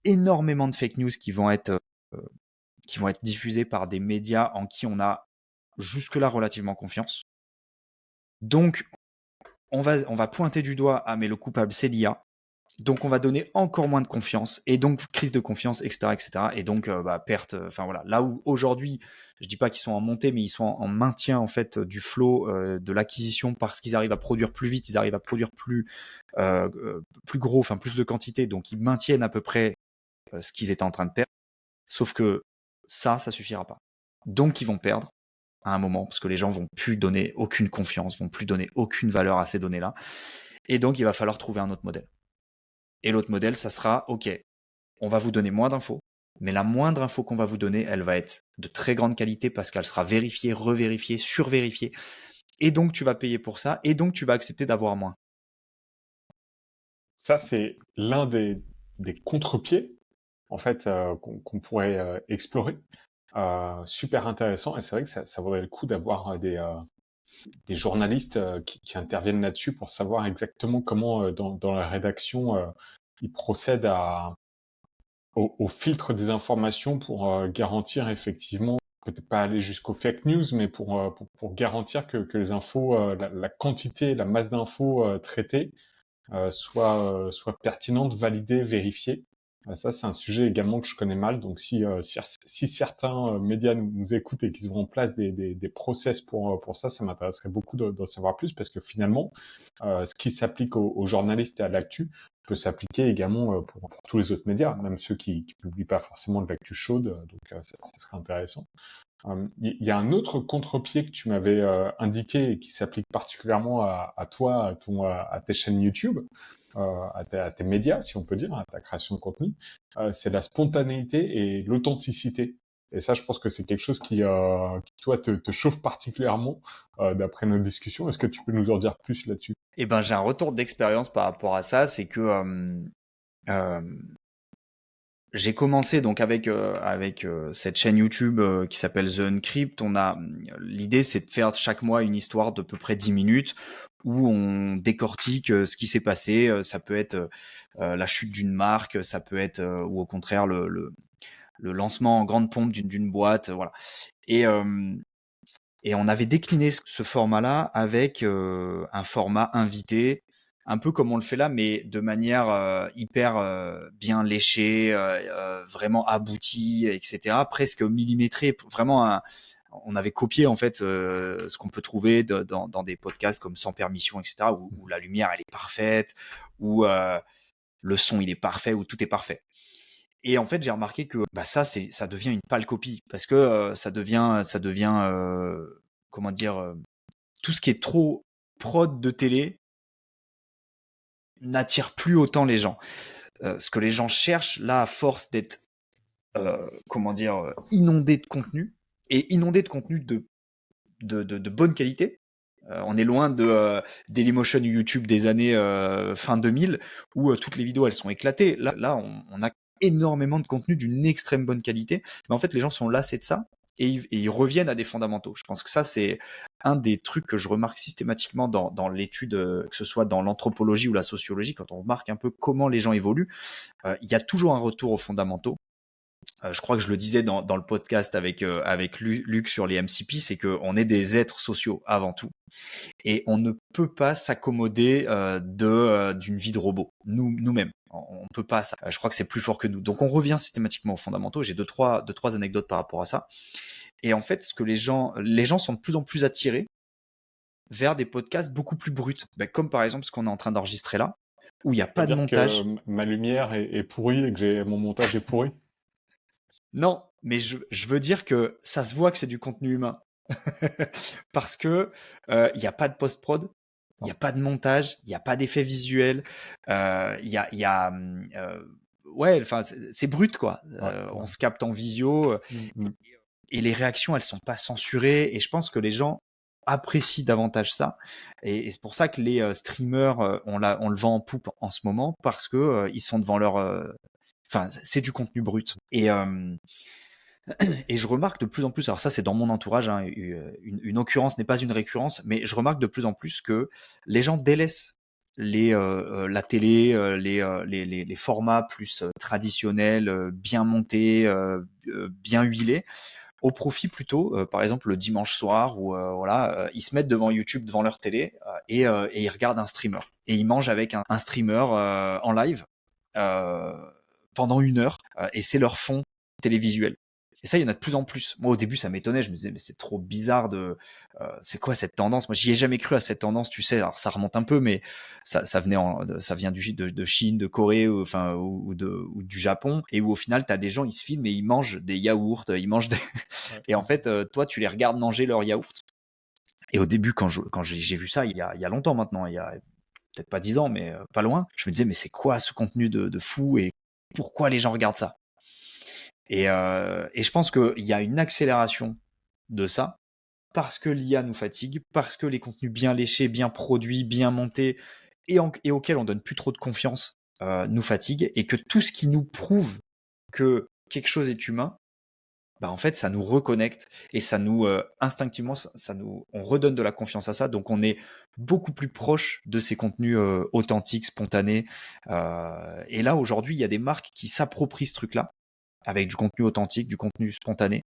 énormément de fake news qui vont être diffusées par des médias en qui on a jusque-là relativement confiance. Donc, on va pointer du doigt, ah mais le coupable c'est l'IA. Donc on va donner encore moins de confiance, et donc crise de confiance, etc. Et donc perte. Enfin voilà, là où aujourd'hui, je dis pas qu'ils sont en montée, mais ils sont en maintien en fait du flot de l'acquisition, parce qu'ils arrivent à produire plus vite, ils arrivent à produire plus gros, enfin plus de quantité, donc ils maintiennent à peu près ce qu'ils étaient en train de perdre. Sauf que ça suffira pas. Donc ils vont perdre à un moment, parce que les gens vont plus donner aucune confiance, vont plus donner aucune valeur à ces données-là, et donc il va falloir trouver un autre modèle. Et l'autre modèle, ça sera, ok, on va vous donner moins d'infos, mais la moindre info qu'on va vous donner, elle va être de très grande qualité, parce qu'elle sera vérifiée, revérifiée, survérifiée. Et donc, tu vas payer pour ça, et donc tu vas accepter d'avoir moins. Ça, c'est l'un des contre-pieds, en fait, qu'on pourrait explorer. Super intéressant, et c'est vrai que ça vaudrait le coup d'avoir des journalistes qui interviennent là-dessus pour savoir exactement comment, dans la rédaction, ils procèdent au filtre des informations pour garantir effectivement peut-être pas aller jusqu'aux fake news, mais pour garantir que les infos, la quantité, la masse d'infos traitées soit pertinente, validée, vérifiée. Ça, c'est un sujet également que je connais mal. Donc, si certains médias nous écoutent et qu'ils ont en place des process pour ça, ça m'intéresserait beaucoup d'en savoir plus parce que finalement, ce qui s'applique aux journalistes et à l'actu peut s'appliquer également pour tous les autres médias, même ceux qui publient pas forcément de l'actu chaude. Donc, ça serait intéressant. Il y a un autre contre-pied que tu m'avais indiqué et qui s'applique particulièrement à toi, à tes chaînes YouTube, à tes médias, si on peut dire, à ta création de contenu, c'est la spontanéité et l'authenticité. Et ça, je pense que c'est quelque chose qui toi, te chauffe particulièrement d'après nos discussions. Est-ce que tu peux nous en dire plus là-dessus? Eh ben, j'ai un retour d'expérience par rapport à ça, c'est que euh, j'ai commencé donc avec cette chaîne YouTube qui s'appelle The Uncrypt. L'idée, c'est de faire chaque mois une histoire d'à peu près 10 minutes où on décortique ce qui s'est passé. Ça peut être la chute d'une marque, ça peut être ou au contraire le lancement en grande pompe d'une boîte, voilà. Et et on avait décliné ce format-là avec un format invité, un peu comme on le fait là, mais de manière hyper bien léchée, vraiment aboutie, etc. Presque millimétrée, vraiment on avait copié en fait ce qu'on peut trouver dans des podcasts comme Sans Permission, etc. Où la lumière elle est parfaite, où le son il est parfait, où tout est parfait. Et en fait, j'ai remarqué que bah, ça devient une pâle copie parce que ça devient comment dire, tout ce qui est trop prod de télé n'attire plus autant les gens. Ce que les gens cherchent là, à force d'être comment dire, inondés de contenu et inondés de contenu de bonne qualité. On est loin de Dailymotion YouTube des années fin 2000 où toutes les vidéos elles sont éclatées. Là on a énormément de contenu d'une extrême bonne qualité. Mais en fait, les gens sont lassés de ça et ils reviennent à des fondamentaux. Je pense que ça, c'est un des trucs que je remarque systématiquement dans l'étude, que ce soit dans l'anthropologie ou la sociologie, quand on remarque un peu comment les gens évoluent, il y a toujours un retour aux fondamentaux. Je crois que je le disais dans le podcast avec Luc sur les MCP, c'est qu'on est des êtres sociaux avant tout et on ne peut pas s'accommoder d'une vie de robot nous-mêmes. On peut pas ça. Je crois que c'est plus fort que nous. Donc on revient systématiquement aux fondamentaux. J'ai deux trois anecdotes par rapport à ça. Et en fait, ce que les gens sont de plus en plus attirés vers des podcasts beaucoup plus bruts, comme par exemple ce qu'on est en train d'enregistrer là, où il n'y a pas de C'est-à-dire que montage. ma lumière est pourrie et que mon montage est pourri? Non, mais je veux dire que ça se voit que c'est du contenu humain. Parce que il n'y a pas de post-prod, il n'y a pas de montage, il n'y a pas d'effet visuel, ouais, enfin c'est brut quoi. Ouais, On ouais. se capte en visio Mm. et les réactions elles sont pas censurées et je pense que les gens apprécient davantage ça et c'est pour ça que les streamers on le vend en poupe en ce moment parce que ils sont devant leur enfin c'est du contenu brut et je remarque de plus en plus, alors ça c'est dans mon entourage, hein, une occurrence n'est pas une récurrence, mais je remarque de plus en plus que les gens délaissent la télé, les formats plus traditionnels, bien montés, bien huilés, au profit plutôt, par exemple le dimanche soir où voilà, ils se mettent devant YouTube, devant leur télé et ils regardent un streamer et ils mangent avec un streamer en live euh, pendant 1 heure et c'est leur fond télévisuel. Et ça, il y en a de plus en plus. Moi, au début, ça m'étonnait. Je me disais, mais c'est trop bizarre c'est quoi cette tendance? Moi, j'y ai jamais cru à cette tendance, tu sais. Alors, ça remonte un peu, mais ça vient de Chine, de Corée, ou du Japon, et où au final, t'as des gens, ils se filment et ils mangent des yaourts, ils mangent des... Ouais. Et en fait, toi, tu les regardes manger leurs yaourts. Et au début, quand j'ai vu ça, il y a longtemps maintenant, il y a peut-être pas 10 ans, mais pas loin, je me disais, mais c'est quoi ce contenu de fou et pourquoi les gens regardent ça? Et je pense qu'il y a une accélération de ça parce que l'IA nous fatigue, parce que les contenus bien léchés, bien produits, bien montés et auxquels on donne plus trop de confiance nous fatiguent et que tout ce qui nous prouve que quelque chose est humain, bah en fait ça nous reconnecte et ça nous instinctivement on redonne de la confiance à ça, donc on est beaucoup plus proche de ces contenus authentiques, spontanés. Et là aujourd'hui il y a des marques qui s'approprient ce truc-là avec du contenu authentique, du contenu spontané.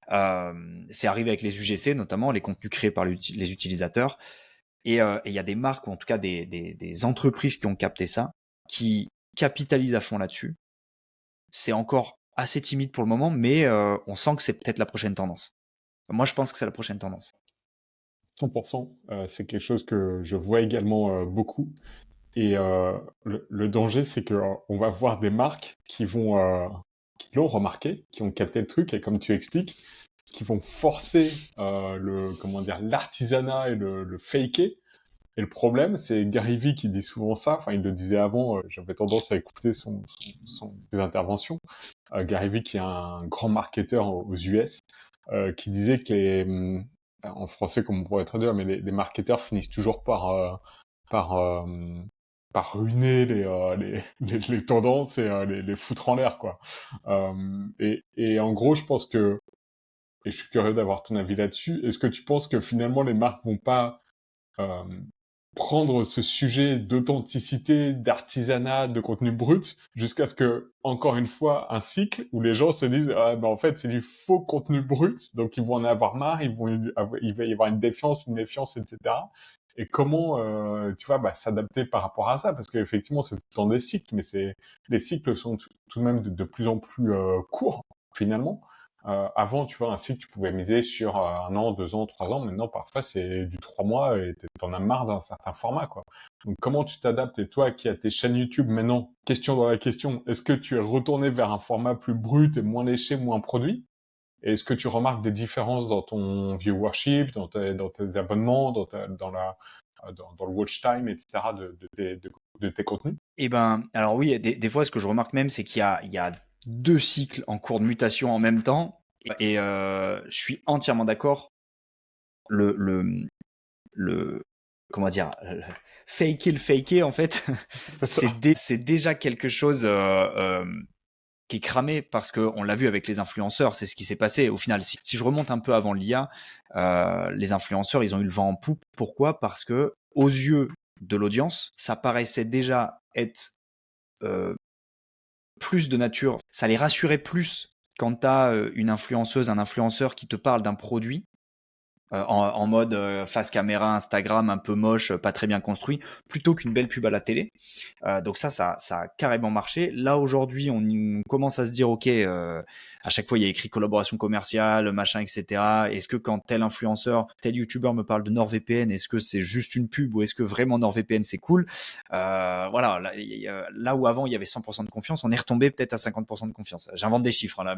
C'est arrivé avec les UGC, notamment les contenus créés par les utilisateurs. Et il y a des marques, ou en tout cas des entreprises qui ont capté ça, qui capitalisent à fond là-dessus. C'est encore assez timide pour le moment, mais on sent que c'est peut-être la prochaine tendance. Moi, je pense que c'est la prochaine tendance. 100%, c'est quelque chose que je vois également beaucoup. Et le danger, c'est que on va voir des marques qui l'ont remarqué, qui ont capté le truc, et comme tu expliques, qui vont forcer comment dire, l'artisanat et le faker. Et le problème, c'est Gary Vee qui dit souvent ça. Enfin, il le disait avant. J'avais tendance à écouter ses interventions. Gary Vee, qui est un grand marketeur aux US, qui disait que en français, comme on pourrait traduire, mais les marketeurs finissent toujours par, euh, par ruiner les tendances et les foutre en l'air, quoi. Et en gros, je pense que, et je suis curieux d'avoir ton avis là-dessus, est-ce que tu penses que finalement les marques vont pas euh, prendre ce sujet d'authenticité, d'artisanat, de contenu brut, jusqu'à ce que, encore une fois, un cycle où les gens se disent ah, ben en fait c'est du faux contenu brut, donc ils vont en avoir marre, il va y avoir une défiance, une méfiance, etc. Et comment, tu vois, s'adapter par rapport à ça, parce qu'effectivement c'est tout le temps des cycles, mais les cycles sont tout de même de plus en plus courts finalement. Avant, tu vois, un cycle, tu pouvais miser sur 1 an, 2 ans, 3 ans. Maintenant, parfois, c'est du 3 mois et t'en as marre d'un certain format, quoi. Donc, comment tu t'adaptes? Et toi, qui as tes chaînes YouTube maintenant, question dans la question, est-ce que tu es retourné vers un format plus brut et moins léché, moins produit? Et est-ce que tu remarques des différences dans ton viewership, dans tes abonnements, dans le watch time, etc. de tes contenus? Eh ben, alors oui, des fois, ce que je remarque même, c'est qu'il y a deux cycles en cours de mutation en même temps. Et je suis entièrement d'accord. Le, le, comment dire, faker le faker, en fait, c'est déjà quelque chose qui est cramé parce qu'on l'a vu avec les influenceurs, c'est ce qui s'est passé. Au final, si je remonte un peu avant l'IA, les influenceurs, ils ont eu le vent en poupe. Pourquoi? Parce que aux yeux de l'audience, ça paraissait déjà être plus de nature. Ça les rassurait plus quand tu as une influenceuse, un influenceur qui te parle d'un produit en mode face caméra Instagram un peu moche, pas très bien construit, plutôt qu'une belle pub à la télé. Donc ça a carrément marché. Là aujourd'hui, on commence à se dire ok, à chaque fois il y a écrit collaboration commerciale, machin, etc. Est-ce que quand tel influenceur, tel youtubeur me parle de NordVPN, est-ce que c'est juste une pub ou est-ce que vraiment NordVPN c'est cool? Voilà, là où avant il y avait 100% de confiance, on est retombé peut-être à 50% de confiance. J'invente des chiffres là,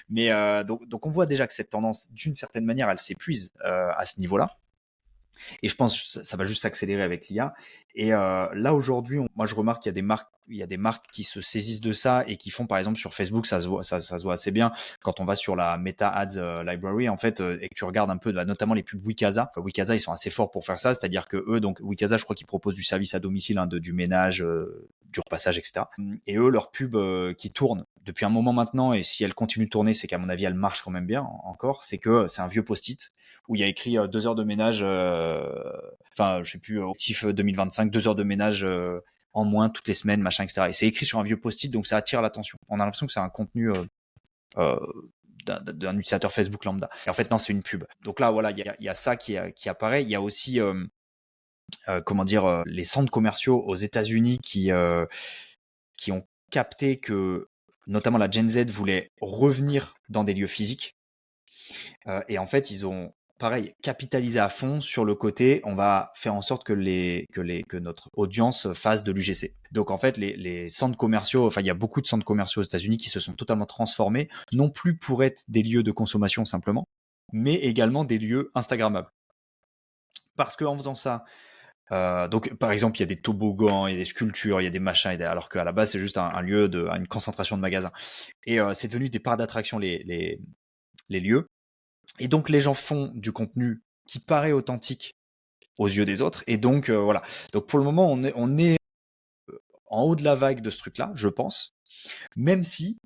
mais donc on voit déjà que cette tendance, d'une certaine manière, elle s'épuise à ce niveau-là. Et je pense que ça va juste s'accélérer avec l'IA. Et là aujourd'hui, moi je remarque qu'il y a des marques qui se saisissent de ça et qui font par exemple sur Facebook, ça se voit assez bien quand on va sur la Meta Ads Library en fait et que tu regardes un peu notamment les pubs Wikasa. Wikasa ils sont assez forts pour faire ça, c'est-à-dire que eux donc Wikasa je crois qu'ils proposent du service à domicile du ménage, du repassage etc. Et eux leurs pubs qui tournent depuis un moment maintenant et si elles continuent de tourner c'est qu'à mon avis elles marchent quand même bien encore, c'est que c'est un vieux post-it où il y a écrit 2 heures de ménage, enfin je sais plus, actif 2025, 2 heures de ménage en moins toutes les semaines, machin, etc. Et c'est écrit sur un vieux post-it, donc ça attire l'attention. On a l'impression que c'est un contenu euh, d'un utilisateur Facebook lambda. Et en fait non, c'est une pub. Donc là voilà, il y a ça qui apparaît. Il y a aussi comment dire les centres commerciaux aux États-Unis qui ont capté que notamment la Gen Z voulait revenir dans des lieux physiques. Et en fait, ils ont, pareil, capitalisé à fond sur le côté, on va faire en sorte que notre audience fasse de l'UGC. Donc en fait, les centres commerciaux, enfin, il y a beaucoup de centres commerciaux aux États-Unis qui se sont totalement transformés, non plus pour être des lieux de consommation simplement, mais également des lieux Instagrammables. Parce qu'en faisant ça, donc par exemple, il y a des toboggans, il y a des sculptures, il y a des machins, alors qu'à la base, c'est juste un lieu une concentration de magasins. Et c'est devenu des parts d'attraction les lieux. Et donc les gens font du contenu qui paraît authentique aux yeux des autres. Et donc voilà. Donc pour le moment, on est en haut de la vague de ce truc-là, je pense. Même si,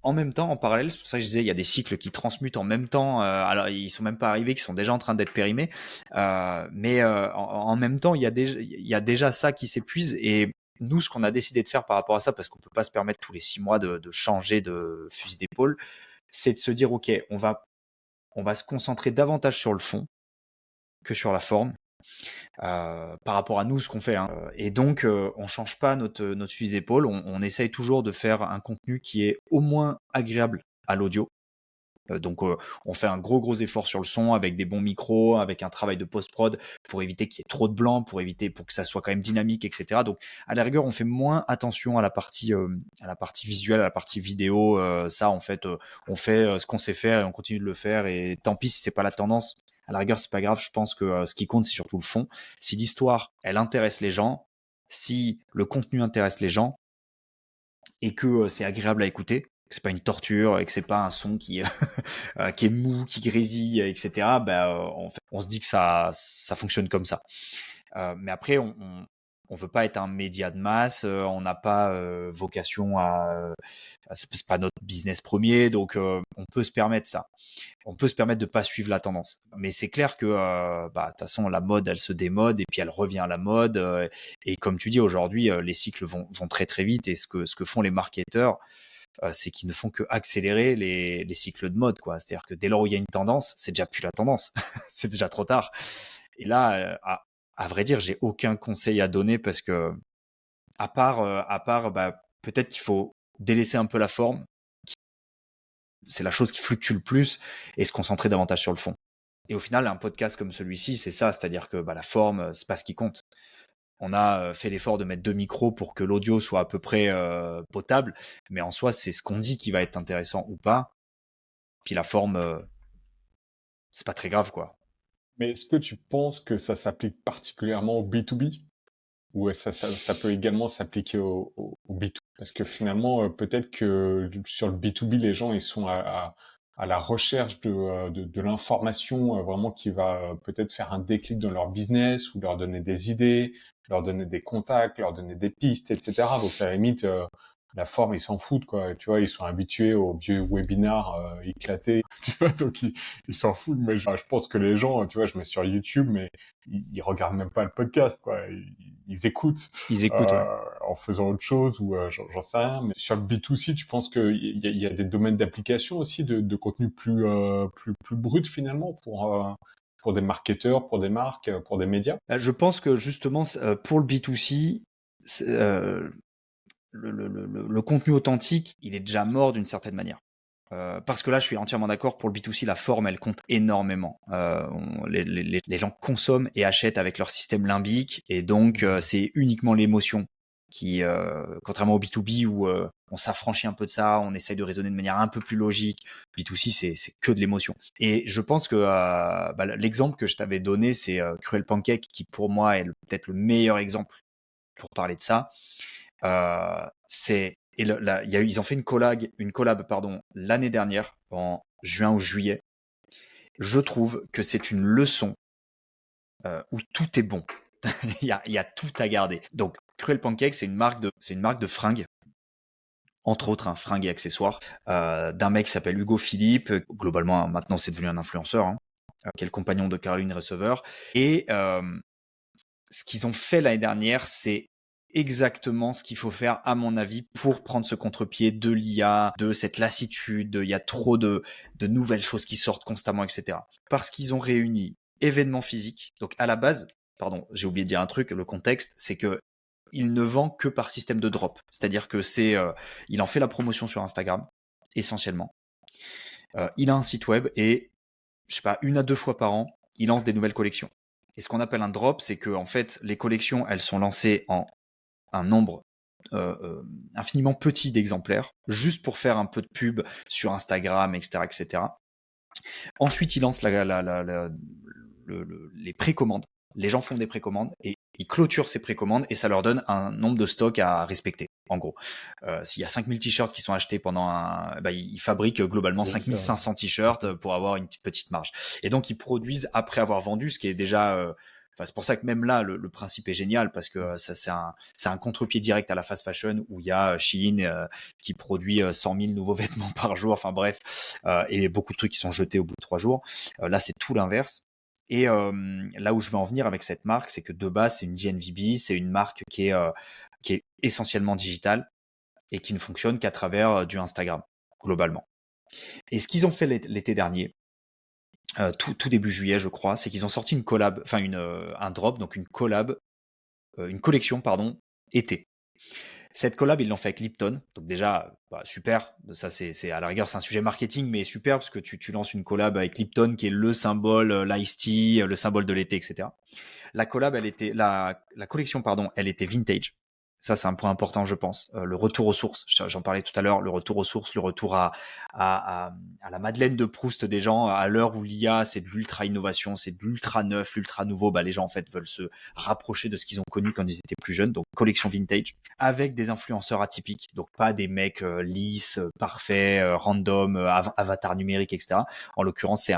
en même temps, en parallèle, c'est pour ça que je disais, il y a des cycles qui transmutent en même temps. Alors ils sont même pas arrivés, qui sont déjà en train d'être périmés. Mais en même temps, il y a déjà ça qui s'épuise. Et nous, ce qu'on a décidé de faire par rapport à ça, parce qu'on peut pas se permettre tous les 6 mois de changer de fusil d'épaule, c'est de se dire, OK, on va se concentrer davantage sur le fond que sur la forme, par rapport à nous, ce qu'on fait, hein. Et donc, on change pas notre fusil d'épaule. On essaye toujours de faire un contenu qui est au moins agréable à l'audio. Donc, on fait un gros effort sur le son avec des bons micros, avec un travail de post-prod pour éviter qu'il y ait trop de blanc, pour que ça soit quand même dynamique, etc. Donc, à la rigueur, on fait moins attention à la partie visuelle, à la partie vidéo. Ça, en fait, on fait ce qu'on sait faire et on continue de le faire. Et tant pis si c'est pas la tendance. À la rigueur, c'est pas grave. Je pense que ce qui compte, c'est surtout le fond. Si l'histoire, elle intéresse les gens, si le contenu intéresse les gens et que c'est agréable à écouter, que c'est pas une torture et que c'est pas un son qui est mou, qui grésille, etc. En fait, on se dit que ça fonctionne comme ça. Mais après, on veut pas être un média de masse, on n'a pas vocation c'est pas notre business premier, donc on peut se permettre ça. On peut se permettre de pas suivre la tendance. Mais c'est clair que de toute façon la mode elle se démode et puis elle revient à la mode. Et comme tu dis aujourd'hui, les cycles vont très vite et ce que font les marketeurs, c'est qu'ils ne font que accélérer les cycles de mode, quoi. C'est-à-dire que dès lors où il y a une tendance, c'est déjà plus la tendance, c'est déjà trop tard. Et là, à vrai dire, j'ai aucun conseil à donner parce que à part, peut-être qu'il faut délaisser un peu la forme, c'est la chose qui fluctue le plus, et se concentrer davantage sur le fond. Et au final, un podcast comme celui-ci, c'est ça, c'est-à-dire que la forme, c'est pas ce qui compte. On a fait l'effort de mettre 2 micros pour que l'audio soit à peu près potable, mais en soi, c'est ce qu'on dit qui va être intéressant ou pas. Puis la forme, c'est pas très grave, quoi. Mais est-ce que tu penses que ça s'applique particulièrement au B2B? Ou ça peut également s'appliquer au B2B? Parce que finalement, peut-être que sur le B2B, les gens, ils sont à la recherche de l'information vraiment qui va peut-être faire un déclic dans leur business ou leur donner des idées, leur donner des contacts, leur donner des pistes, etc. Donc, à la limite, la forme, ils s'en foutent, quoi. Tu vois, ils sont habitués aux vieux webinars éclatés, tu vois, donc ils s'en foutent. Mais je pense que les gens, tu vois, je mets sur YouTube, mais ils regardent même pas le podcast, quoi. Ils écoutent Ils écoutent, ouais. en faisant autre chose ou j'en sais rien. Mais sur le B2C, tu penses qu'il y a des domaines d'application aussi de contenu plus brut finalement pour des marketeurs, pour des marques, pour des médias? Je pense que justement, pour le B2C, le contenu authentique, il est déjà mort d'une certaine manière. Parce que là, je suis entièrement d'accord, pour le B2C, la forme, elle compte énormément. Les gens consomment et achètent avec leur système limbique, et donc c'est uniquement l'émotion qui, contrairement au B2B où on s'affranchit un peu de ça, on essaye de raisonner de manière un peu plus logique. B2C, c'est que de l'émotion. Et je pense que l'exemple que je t'avais donné, c'est Cruel Pancake, qui pour moi est peut-être le meilleur exemple pour parler de ça. Ils ont fait une collab, pardon, l'année dernière, en juin ou juillet. Je trouve que c'est une leçon où tout est bon. Il y a tout à garder. Donc, Cruel Pancake, c'est une marque de fringues, entre autres un fringue et accessoires, d'un mec qui s'appelle Hugo Philippe. Globalement, maintenant, c'est devenu un influenceur, hein, qui est le compagnon de Caroline Receveur. Et ce qu'ils ont fait l'année dernière, c'est exactement ce qu'il faut faire, à mon avis, pour prendre ce contre-pied de l'IA, de cette lassitude. Il y a trop de nouvelles choses qui sortent constamment, etc. Parce qu'ils ont réuni événements physiques. Donc, à la base, pardon, j'ai oublié de dire un truc, le contexte, c'est que il ne vend que par système de drop. C'est-à-dire que il en fait la promotion sur Instagram, essentiellement. Il a un site web et, je sais pas, 1 à 2 fois par an, il lance des nouvelles collections. Et ce qu'on appelle un drop, c'est que en fait, les collections, elles sont lancées en un nombre infiniment petit d'exemplaires, juste pour faire un peu de pub sur Instagram, etc., etc. Ensuite, il lance les précommandes. Les gens font des précommandes et ils clôturent ces précommandes et ça leur donne un nombre de stocks à respecter. En gros, s'il y a 5000 t-shirts qui sont achetés ils fabriquent globalement 5500 t-shirts pour avoir une petite marge. Et donc, ils produisent après avoir vendu, ce qui est déjà... c'est pour ça que même là, le principe est génial parce que ça, c'est un contre-pied direct à la fast fashion où il y a Shein qui produit 100 000 nouveaux vêtements par jour. Enfin bref, et beaucoup de trucs qui sont jetés au bout de 3 jours. Là, c'est tout l'inverse. Et là où je veux en venir avec cette marque, c'est que de base, c'est une DNVB, c'est une marque qui est essentiellement digitale et qui ne fonctionne qu'à travers du Instagram, globalement. Et ce qu'ils ont fait l'été dernier, tout début juillet, je crois, c'est qu'ils ont sorti une collab, enfin un drop, donc une collab, une collection, pardon, été. Cette collab, ils l'ont fait avec Lipton. Donc déjà, super. Ça, c'est à la rigueur, c'est un sujet marketing, mais super parce que tu lances une collab avec Lipton, qui est le symbole, l'ice tea, le symbole de l'été, etc. La collab, la collection, pardon, elle était vintage. Ça, c'est un point important, je pense. Le retour aux sources, j'en parlais tout à l'heure, le retour aux sources, le retour à la Madeleine de Proust des gens, à l'heure où l'IA, c'est de l'ultra innovation, c'est de l'ultra neuf, l'ultra nouveau. Bah, les gens, en fait, veulent se rapprocher de ce qu'ils ont connu quand ils étaient plus jeunes. Donc, collection vintage, avec des influenceurs atypiques. Donc, pas des mecs lisses, parfaits, random, avatar numérique, etc. En l'occurrence,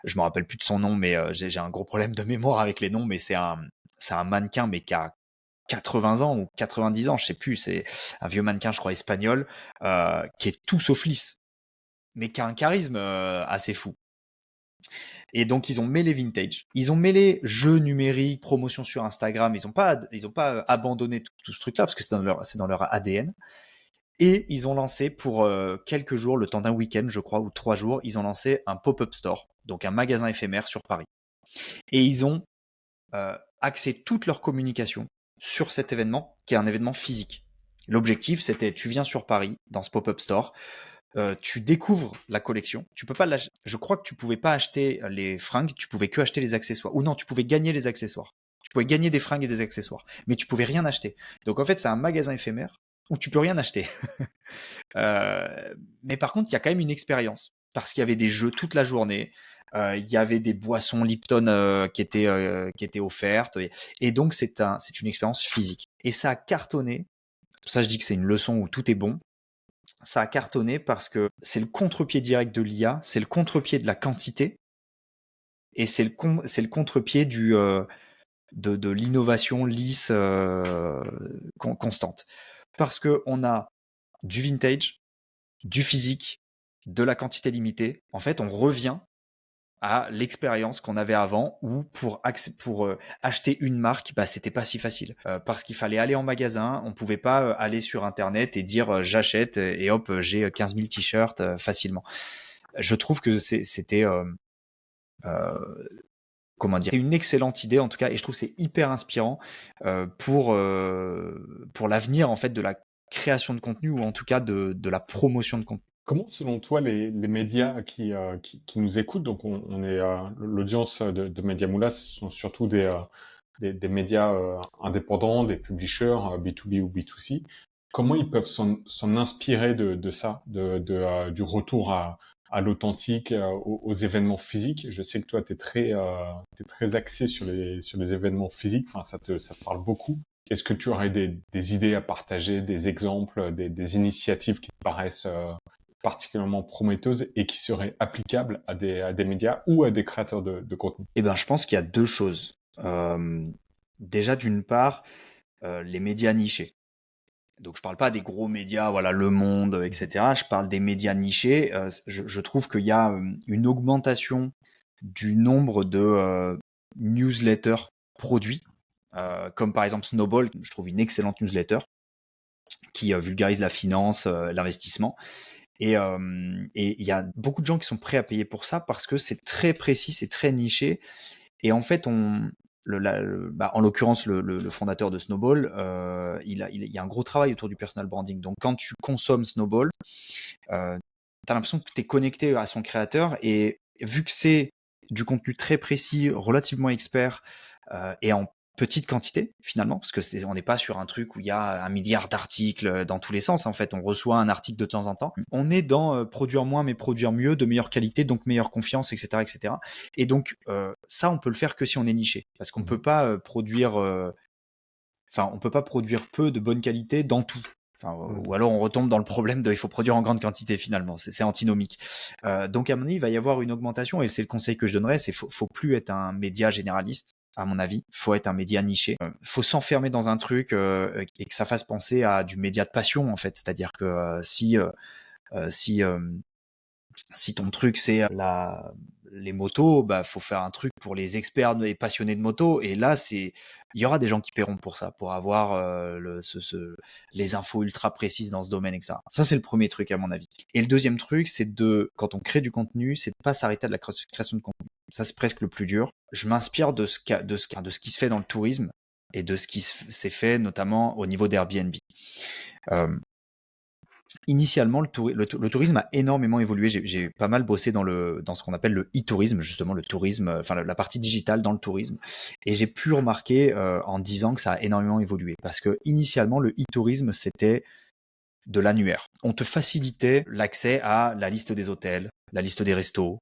je me rappelle plus de son nom, mais j'ai un gros problème de mémoire avec les noms, mais c'est un mannequin, mais qui a 80 ans ou 90 ans, je sais plus, c'est un vieux mannequin, je crois, espagnol, qui est tout sauf lisse, mais qui a un charisme assez fou. Et donc, ils ont mêlé vintage, ils ont mêlé jeux numériques, promotion sur Instagram, ils ont pas abandonné tout ce truc-là, parce que c'est dans leur ADN. Et ils ont lancé pour quelques jours, le temps d'un week-end, je crois, ou 3 jours, ils ont lancé un pop-up store, donc un magasin éphémère sur Paris. Et ils ont axé toute leur communication sur cet événement, qui est un événement physique. L'objectif, c'était, tu viens sur Paris, dans ce pop-up store, tu découvres la collection. Tu peux pas Je crois que tu pouvais pas acheter les fringues, tu pouvais que acheter les accessoires. Ou non, tu pouvais gagner les accessoires. Tu pouvais gagner des fringues et des accessoires, mais tu pouvais rien acheter. Donc en fait, c'est un magasin éphémère où tu peux rien acheter. Mais par contre, il y a quand même une expérience parce qu'il y avait des jeux toute la journée. Il y avait des boissons Lipton qui étaient offertes. Et donc, c'est une expérience physique. Et ça a cartonné. Pour ça, je dis que c'est une leçon où tout est bon. Ça a cartonné parce que c'est le contre-pied direct de l'IA, c'est le contre-pied de la quantité, et c'est le contre-pied de l'innovation lisse constante. Parce qu'on a du vintage, du physique, de la quantité limitée. En fait, on revient à l'expérience qu'on avait avant où pour acheter une marque, bah, c'était pas si facile parce qu'il fallait aller en magasin, on pouvait pas aller sur internet et dire j'achète et hop, j'ai 15 000 t-shirts facilement. Je trouve que c'était euh, comment dire, une excellente idée en tout cas, et je trouve que c'est hyper inspirant pour l'avenir en fait de la création de contenu, ou en tout cas de la promotion de contenu. Comment, selon toi, les médias qui nous écoutent, donc on est l'audience de Media Moula, ce sont surtout des médias indépendants, des publishers B2B ou B2C. Comment ils peuvent s'en inspirer de ça, du retour à l'authentique, aux événements physiques? Je sais que toi, t'es très axé sur les événements physiques. Enfin, ça te parle beaucoup. Est-ce que tu aurais des idées à partager, des exemples, des initiatives qui te paraissent particulièrement prometteuses et qui seraient applicables à des médias ou à des créateurs de contenu? Eh ben, je pense qu'il y a deux choses. Déjà, d'une part, les médias nichés. Donc, je parle pas des gros médias, voilà, Le Monde, etc. Je parle des médias nichés. Je trouve qu'il y a une augmentation du nombre de newsletters produits, comme par exemple Snowball, je trouve une excellente newsletter qui vulgarise la finance, l'investissement. Et il y a beaucoup de gens qui sont prêts à payer pour ça parce que c'est très précis, c'est très niché. Et en fait, en l'occurrence, le fondateur de Snowball, il y a un gros travail autour du personal branding. Donc, quand tu consommes Snowball, tu as l'impression que tu es connecté à son créateur. Et vu que c'est du contenu très précis, relativement expert, et en petite quantité finalement, parce que on n'est pas sur un truc où il y a 1 milliard d'articles dans tous les sens. En fait, on reçoit un article de temps en temps. On est dans produire moins mais produire mieux, de meilleure qualité, donc meilleure confiance, etc., etc. Et donc ça, on peut le faire que si on est niché, parce qu'on peut pas produire, on peut pas produire peu de bonne qualité dans tout. Ou alors on retombe dans le problème de il faut produire en grande quantité finalement, c'est antinomique. Donc à mon avis, il va y avoir une augmentation, et c'est le conseil que je donnerais, c'est faut plus être un média généraliste. À mon avis, faut être un média niché. Faut s'enfermer dans un truc et que ça fasse penser à du média de passion en fait. C'est-à-dire que si ton truc c'est les motos, bah faut faire un truc pour les experts et passionnés de moto. Et là, il y aura des gens qui paieront pour ça, pour avoir les infos ultra précises dans ce domaine, etc. Ça, c'est le premier truc à mon avis. Et le deuxième truc, c'est quand on crée du contenu, c'est de pas s'arrêter de la création de contenu. Ça, c'est presque le plus dur. Je m'inspire de ce qui se fait dans le tourisme et de ce qui s'est fait notamment au niveau d'Airbnb. Initialement, le tourisme a énormément évolué. J'ai pas mal bossé dans ce qu'on appelle le e-tourisme, justement le tourisme, enfin la partie digitale dans le tourisme. Et j'ai pu remarquer en 10 ans que ça a énormément évolué. Parce que initialement, le e-tourisme, c'était de l'annuaire. On te facilitait l'accès à la liste des hôtels, la liste des restos,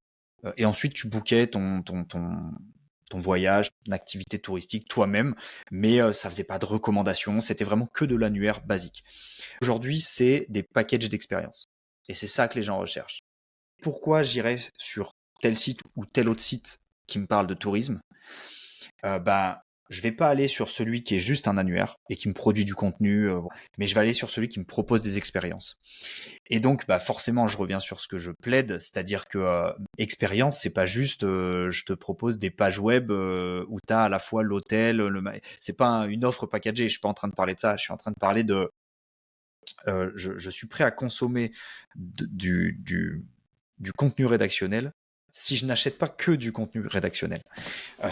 et ensuite tu bookais ton voyage, ton activité touristique toi-même, mais ça faisait pas de recommandations, c'était vraiment que de l'annuaire basique. Aujourd'hui, c'est des packages d'expérience. Et c'est ça que les gens recherchent. Pourquoi j'irais sur tel site ou tel autre site qui me parle de tourisme? Je vais pas aller sur celui qui est juste un annuaire et qui me produit du contenu, mais je vais aller sur celui qui me propose des expériences. Et donc, forcément, je reviens sur ce que je plaide, c'est-à-dire que expérience, c'est pas juste je te propose des pages web où tu as à la fois l'hôtel, c'est pas une offre packagée. Je suis pas en train de parler de ça. Je suis en train de parler de je suis prêt à consommer du contenu rédactionnel si je n'achète pas que du contenu rédactionnel.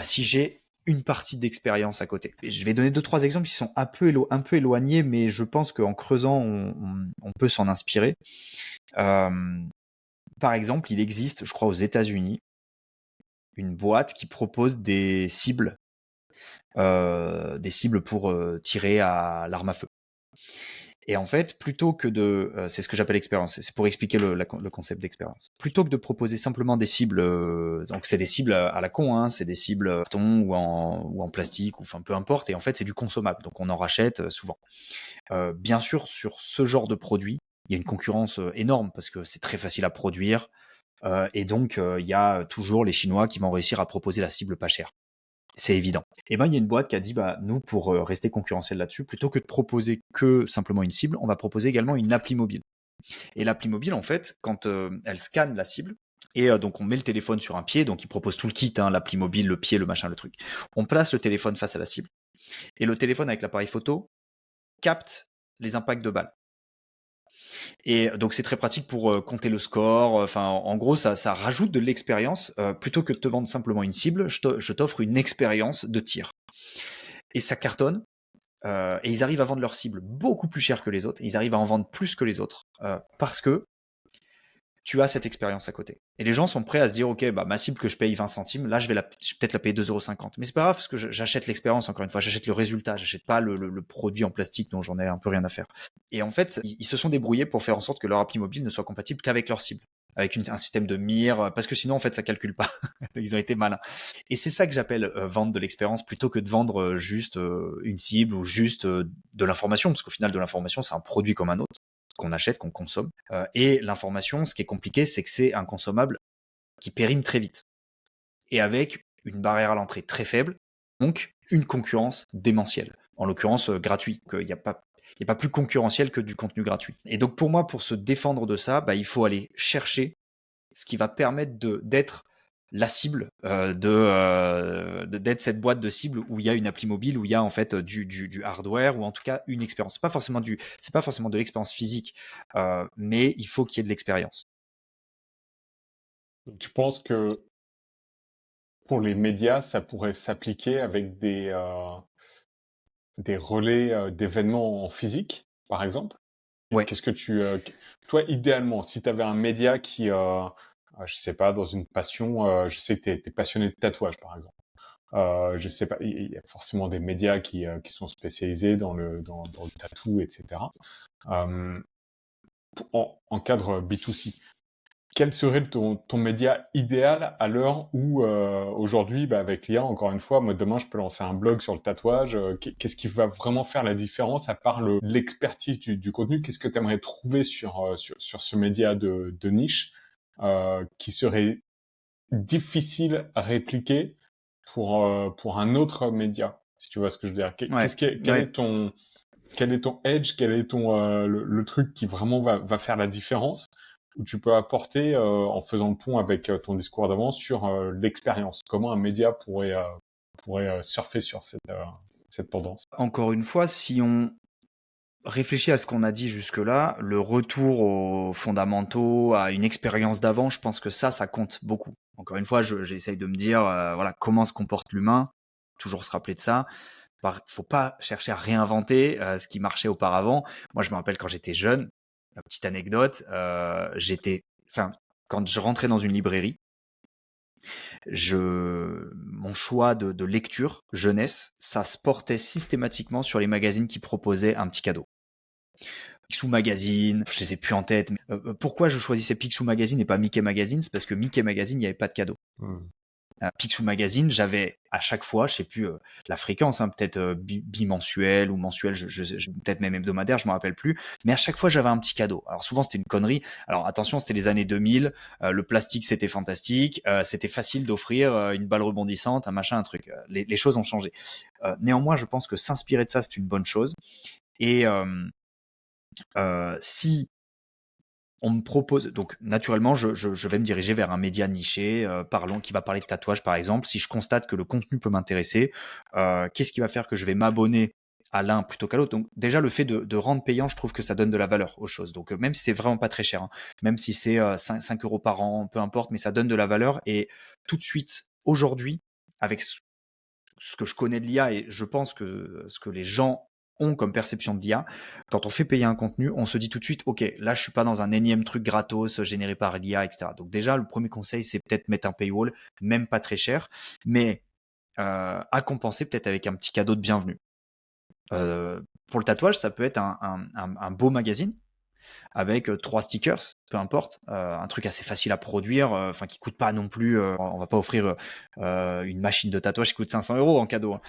Si j'ai une partie d'expérience à côté. Et je vais donner 2-3 exemples qui sont un peu éloignés, mais je pense qu'en creusant, on peut s'en inspirer. Par exemple, il existe, je crois aux États-Unis, une boîte qui propose des cibles pour tirer à l'arme à feu. Et en fait, plutôt que c'est ce que j'appelle expérience, c'est pour expliquer le concept d'expérience. Plutôt que de proposer simplement des cibles, donc c'est des cibles à la con, hein, c'est des cibles en carton ou en plastique, ou enfin peu importe, et en fait c'est du consommable, donc on en rachète souvent. Bien sûr, sur ce genre de produit, il y a une concurrence énorme parce que c'est très facile à produire, et donc il y a toujours les Chinois qui vont réussir à proposer la cible pas chère. C'est évident. Et ben, il y a une boîte qui a dit, nous, pour rester concurrentiel là-dessus, plutôt que de proposer que simplement une cible, on va proposer également une appli mobile. Et l'appli mobile, en fait, quand elle scanne la cible, et donc on met le téléphone sur un pied, donc il propose tout le kit, hein, l'appli mobile, le pied, le machin, le truc. On place le téléphone face à la cible, et le téléphone avec l'appareil photo capte les impacts de balles. Et donc c'est très pratique pour compter le score. Enfin, en gros, ça rajoute de l'expérience. Plutôt que de te vendre simplement une cible, je t'offre une expérience de tir. Et ça cartonne. Et ils arrivent à vendre leur cible beaucoup plus cher que les autres. Ils arrivent à en vendre plus que les autres parce que tu as cette expérience à côté. Et les gens sont prêts à se dire, ok, ma cible que je paye 20 centimes, là, je vais peut-être la payer 2,50 €. Mais c'est pas grave parce que j'achète l'expérience, encore une fois, j'achète le résultat, j'achète pas le produit en plastique dont j'en ai un peu rien à faire. Et en fait, ils se sont débrouillés pour faire en sorte que leur appli mobile ne soit compatible qu'avec leur cible, avec un système de mire, parce que sinon, en fait, ça calcule pas. Ils ont été malins. Et c'est ça que j'appelle vendre de l'expérience plutôt que de vendre juste une cible ou juste de l'information, parce qu'au final, de l'information, c'est un produit comme un autre qu'on achète, qu'on consomme. Et l'information, ce qui est compliqué, c'est que c'est un consommable qui périme très vite et avec une barrière à l'entrée très faible, donc une concurrence démentielle, en l'occurrence gratuit. Il n'y a pas plus concurrentiel que du contenu gratuit. Et donc pour moi, pour se défendre de ça, il faut aller chercher ce qui va permettre d'être la cible, d'être cette boîte de cible où il y a une appli mobile, où il y a en fait du hardware, ou en tout cas une expérience. C'est pas forcément de l'expérience physique, mais il faut qu'il y ait de l'expérience. Tu penses que pour les médias, ça pourrait s'appliquer avec des relais d'événements en physique, par exemple? Et Ouais. qu'est-ce que toi, idéalement, si tu avais un média qui, je sais pas, dans une passion, je sais que tu es passionné de tatouage, par exemple. Je sais pas, il y a forcément des médias qui sont spécialisés dans le tatou, etc. Euh, en cadre B2C, quel serait ton média idéal à l'heure où, aujourd'hui, avec l'IA, encore une fois, moi demain je peux lancer un blog sur le tatouage, qu'est-ce qui va vraiment faire la différence à part l'expertise du contenu? Qu'est-ce que tu aimerais trouver sur ce média de niche qui serait difficile à répliquer pour un autre média, si tu vois ce que je veux dire? Ouais, Quel est ton edge, quel est le truc qui vraiment va faire la différence où tu peux apporter, en faisant le pont avec ton discours d'avant, sur l'expérience. Comment un média pourrait surfer sur cette tendance? Encore une fois, si on réfléchit à ce qu'on a dit jusque-là, le retour aux fondamentaux, à une expérience d'avant, je pense que ça compte beaucoup. Encore une fois, j'essaye de me dire, voilà, comment se comporte l'humain, toujours se rappeler de ça. Faut pas chercher à réinventer ce qui marchait auparavant. Moi, je me rappelle quand j'étais jeune, une petite anecdote, quand je rentrais dans une librairie, mon choix de lecture jeunesse, ça se portait systématiquement sur les magazines qui proposaient un petit cadeau. Picsou Magazine, je les ai plus en tête. Mais, pourquoi je choisissais Picsou Magazine et pas Mickey Magazine? C'est parce que Mickey Magazine, il n'y avait pas de cadeau. Mmh. Picsou Magazine, j'avais à chaque fois, je sais plus la fréquence, hein, peut-être bimensuel ou mensuel, peut-être même hebdomadaire, je me rappelle plus. Mais à chaque fois, j'avais un petit cadeau. Alors souvent, c'était une connerie. Alors attention, c'était les années 2000, le plastique, c'était fantastique, c'était facile d'offrir une balle rebondissante, un machin, un truc. Les choses ont changé. Néanmoins, je pense que s'inspirer de ça, c'est une bonne chose. Et si on me propose, donc naturellement, je vais me diriger vers un média niché, qui va parler de tatouage par exemple. Si je constate que le contenu peut m'intéresser, qu'est-ce qui va faire que je vais m'abonner à l'un plutôt qu'à l'autre? Donc déjà le fait de rendre payant, je trouve que ça donne de la valeur aux choses. Donc même si c'est vraiment pas très cher, hein, même si c'est 5 euros par an, peu importe, mais ça donne de la valeur. Et tout de suite, aujourd'hui, avec ce que je connais de l'IA et je pense que ce que les gens ont comme perception de l'IA, quand on fait payer un contenu, on se dit tout de suite, ok, là je suis pas dans un énième truc gratos généré par l'IA, etc. Donc déjà, le premier conseil, c'est peut-être mettre un paywall, même pas très cher, mais à compenser peut-être avec un petit cadeau de bienvenue. Pour le tatouage, ça peut être un beau magazine avec 3 stickers, peu importe, un truc assez facile à produire, enfin qui coûte pas non plus, on va pas offrir une machine de tatouage qui coûte 500 euros en cadeau, hein.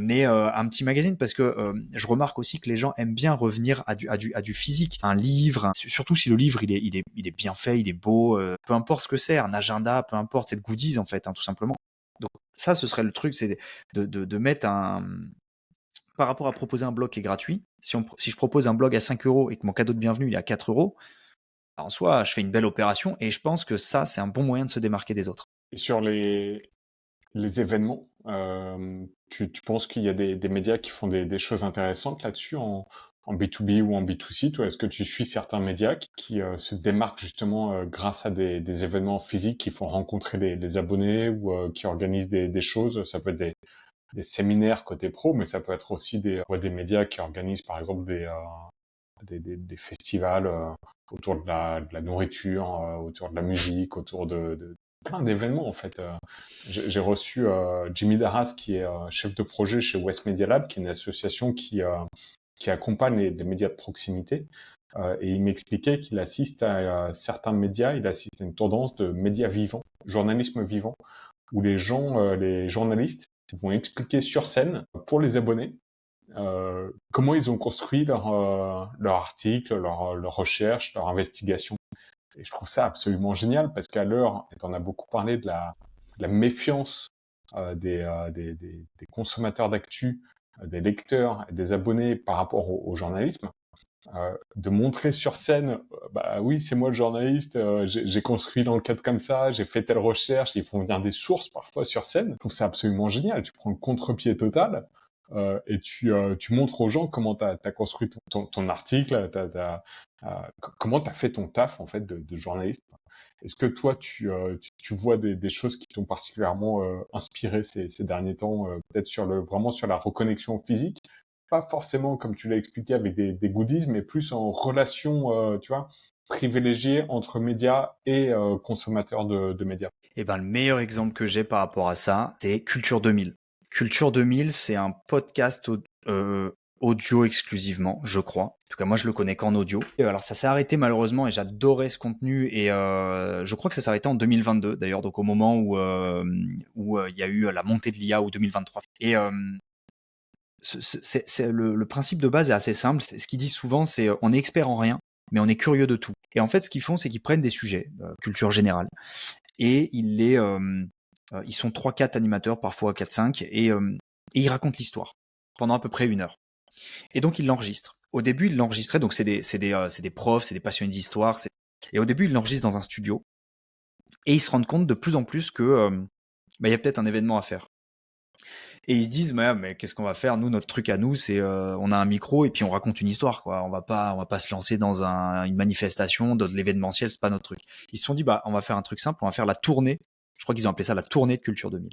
Mais un petit magazine parce que je remarque aussi que les gens aiment bien revenir à du physique, un livre, surtout si le livre il est bien fait, il est beau, peu importe ce que c'est, un agenda, peu importe, c'est le goodies en fait, hein, tout simplement. Donc ça, ce serait le truc, c'est de mettre par rapport à proposer un blog qui est gratuit, si je propose un blog à 5 euros et que mon cadeau de bienvenue il est à 4 euros, en soi, je fais une belle opération et je pense que ça, c'est un bon moyen de se démarquer des autres. Et sur les événements, tu penses qu'il y a des médias qui font des choses intéressantes là-dessus en B2B ou en B2C? Toi, est-ce que tu suis certains médias qui se démarquent justement grâce à des événements physiques qui font rencontrer des abonnés ou qui organisent des choses? Ça peut être des séminaires côté pro, mais ça peut être aussi des médias qui organisent par exemple des festivals autour de la nourriture, autour de la musique, autour de plein d'événements en fait. J'ai reçu Jimmy Darras qui est chef de projet chez West Media Lab, qui est une association qui accompagne les médias de proximité. Et il m'expliquait qu'il assiste à certains médias, il assiste à une tendance de médias vivants, journalisme vivant, où les journalistes vont expliquer sur scène pour les abonnés comment ils ont construit leur article, leur recherche, leur investigation. Et je trouve ça absolument génial parce qu'à l'heure, et on a beaucoup parlé de la méfiance des consommateurs d'actu, des lecteurs et des abonnés par rapport au journalisme, de montrer sur scène, bah oui, c'est moi le journaliste, j'ai construit l'enquête comme ça, j'ai fait telle recherche, ils font venir des sources parfois sur scène. Je trouve ça absolument génial. Tu prends le contre-pied total et tu montres aux gens comment tu as construit ton article, comment tu as fait ton taf en fait de journaliste. Est-ce que toi, tu vois des choses qui t'ont particulièrement inspiré ces derniers temps, peut-être vraiment sur la reconnexion physique? Pas forcément comme tu l'as expliqué avec des goodies, mais plus en relation, tu vois, privilégiée entre médias et consommateurs de médias. Et ben, le meilleur exemple que j'ai par rapport à ça, c'est Culture 2000. Culture 2000, c'est un podcast audio exclusivement, je crois. En tout cas, moi, je le connais qu'en audio. Et alors, ça s'est arrêté malheureusement et j'adorais ce contenu. Et je crois que ça s'est arrêté en 2022, d'ailleurs, donc au moment où il y a eu la montée de l'IA ou 2023. Et le principe de base est assez simple. Ce qu'ils disent souvent, c'est on est expert en rien, mais on est curieux de tout. Et en fait, ce qu'ils font, c'est qu'ils prennent des sujets, culture générale, et ils sont 3-4 animateurs, parfois 4-5, et ils racontent l'histoire pendant à peu près 1 heure. Et donc ils l'enregistrent. Au début, ils l'enregistraient, donc c'est des profs, c'est des passionnés d'histoire, Et au début, ils l'enregistrent dans un studio et ils se rendent compte de plus en plus que il y a peut-être un événement à faire. Et ils se disent mais qu'est-ce qu'on va faire? Nous, notre truc à nous, c'est on a un micro et puis on raconte une histoire, quoi. On va pas se lancer dans une manifestation, dans de l'événementiel, c'est pas notre truc. Ils se sont dit on va faire un truc simple, on va faire la tournée. Je crois qu'ils ont appelé ça la tournée de Culture 2000.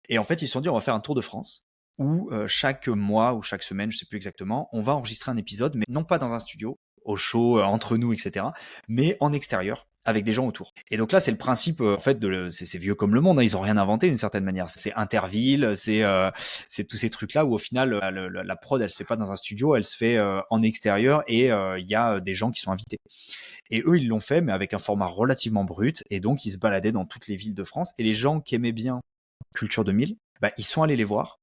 Et en fait, ils se sont dit on va faire un tour de France où chaque mois ou chaque semaine, je sais plus exactement, on va enregistrer un épisode, mais non pas dans un studio, au chaud, entre nous, etc., mais en extérieur, avec des gens autour. Et donc là, c'est le principe, en fait, c'est vieux comme le monde, hein, ils ont rien inventé d'une certaine manière. C'est Interville, c'est tous ces trucs-là où au final, la prod, elle se fait pas dans un studio, elle se fait en extérieur et il y a des gens qui sont invités. Et eux, ils l'ont fait, mais avec un format relativement brut, et donc ils se baladaient dans toutes les villes de France. Et les gens qui aimaient bien Culture 2000, ils sont allés les voir.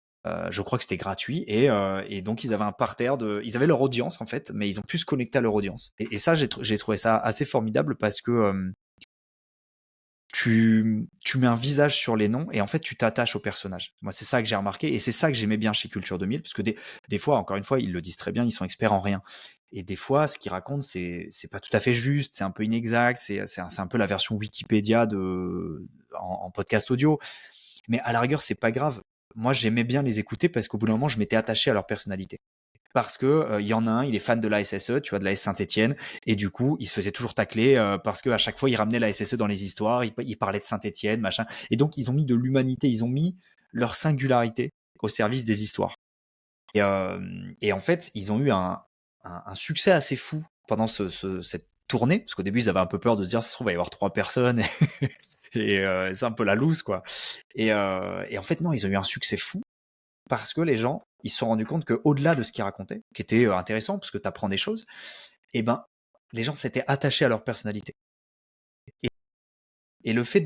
Je crois que c'était gratuit et donc ils avaient un parterre ils avaient leur audience en fait, mais ils ont pu se connecter à leur audience. Et ça, j'ai trouvé ça assez formidable parce que tu mets un visage sur les noms et en fait tu t'attaches au personnage. Moi, c'est ça que j'ai remarqué et c'est ça que j'aimais bien chez Culture 2000 parce que des fois, encore une fois, ils le disent très bien, ils sont experts en rien. Et des fois, ce qu'ils racontent, c'est pas tout à fait juste, c'est un peu inexact, c'est un peu la version Wikipédia en podcast audio. Mais à la rigueur, c'est pas grave. Moi, j'aimais bien les écouter parce qu'au bout d'un moment, je m'étais attaché à leur personnalité. Parce que il y en a un, il est fan de la SSE, tu vois, de la S Saint-Étienne, et du coup, il se faisait toujours tacler parce que à chaque fois, il ramenait la SSE dans les histoires, il parlait de Saint-Étienne, machin. Et donc, ils ont mis de l'humanité, ils ont mis leur singularité au service des histoires. Et en fait, ils ont eu un succès assez fou pendant cette tournée, parce qu'au début, ils avaient un peu peur de se dire, ça se trouve, il va y avoir 3 personnes, et c'est un peu la loose, quoi. Et en fait, non, ils ont eu un succès fou, parce que les gens, ils se sont rendus compte qu'au-delà de ce qu'ils racontaient, qui était intéressant, parce que tu apprends des choses, et ben, les gens s'étaient attachés à leur personnalité. Et, et le fait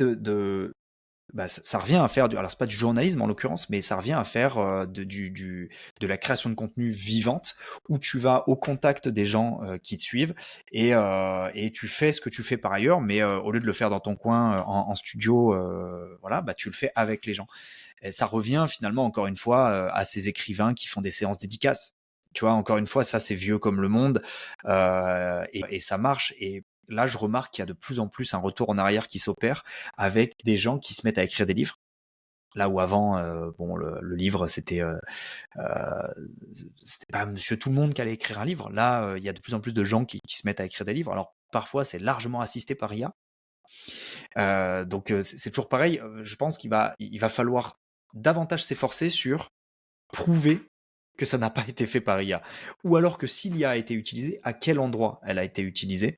ça revient à faire alors c'est pas du journalisme en l'occurrence, mais ça revient à faire de la création de contenu vivante où tu vas au contact des gens qui te suivent et tu fais ce que tu fais par ailleurs, mais au lieu de le faire dans ton coin en studio, voilà, tu le fais avec les gens. Et ça revient finalement encore une fois à ces écrivains qui font des séances dédicaces. Tu vois, encore une fois, ça c'est vieux comme le monde et ça marche. Et là, je remarque qu'il y a de plus en plus un retour en arrière qui s'opère avec des gens qui se mettent à écrire des livres. Là où avant, le livre, c'était pas Monsieur Tout le Monde qui allait écrire un livre. Là, il y a de plus en plus de gens qui se mettent à écrire des livres. Alors parfois, c'est largement assisté par IA. Donc c'est toujours pareil. Je pense il va falloir davantage s'efforcer sur prouver que ça n'a pas été fait par IA. Ou alors que si l'IA a été utilisée, à quel endroit elle a été utilisée.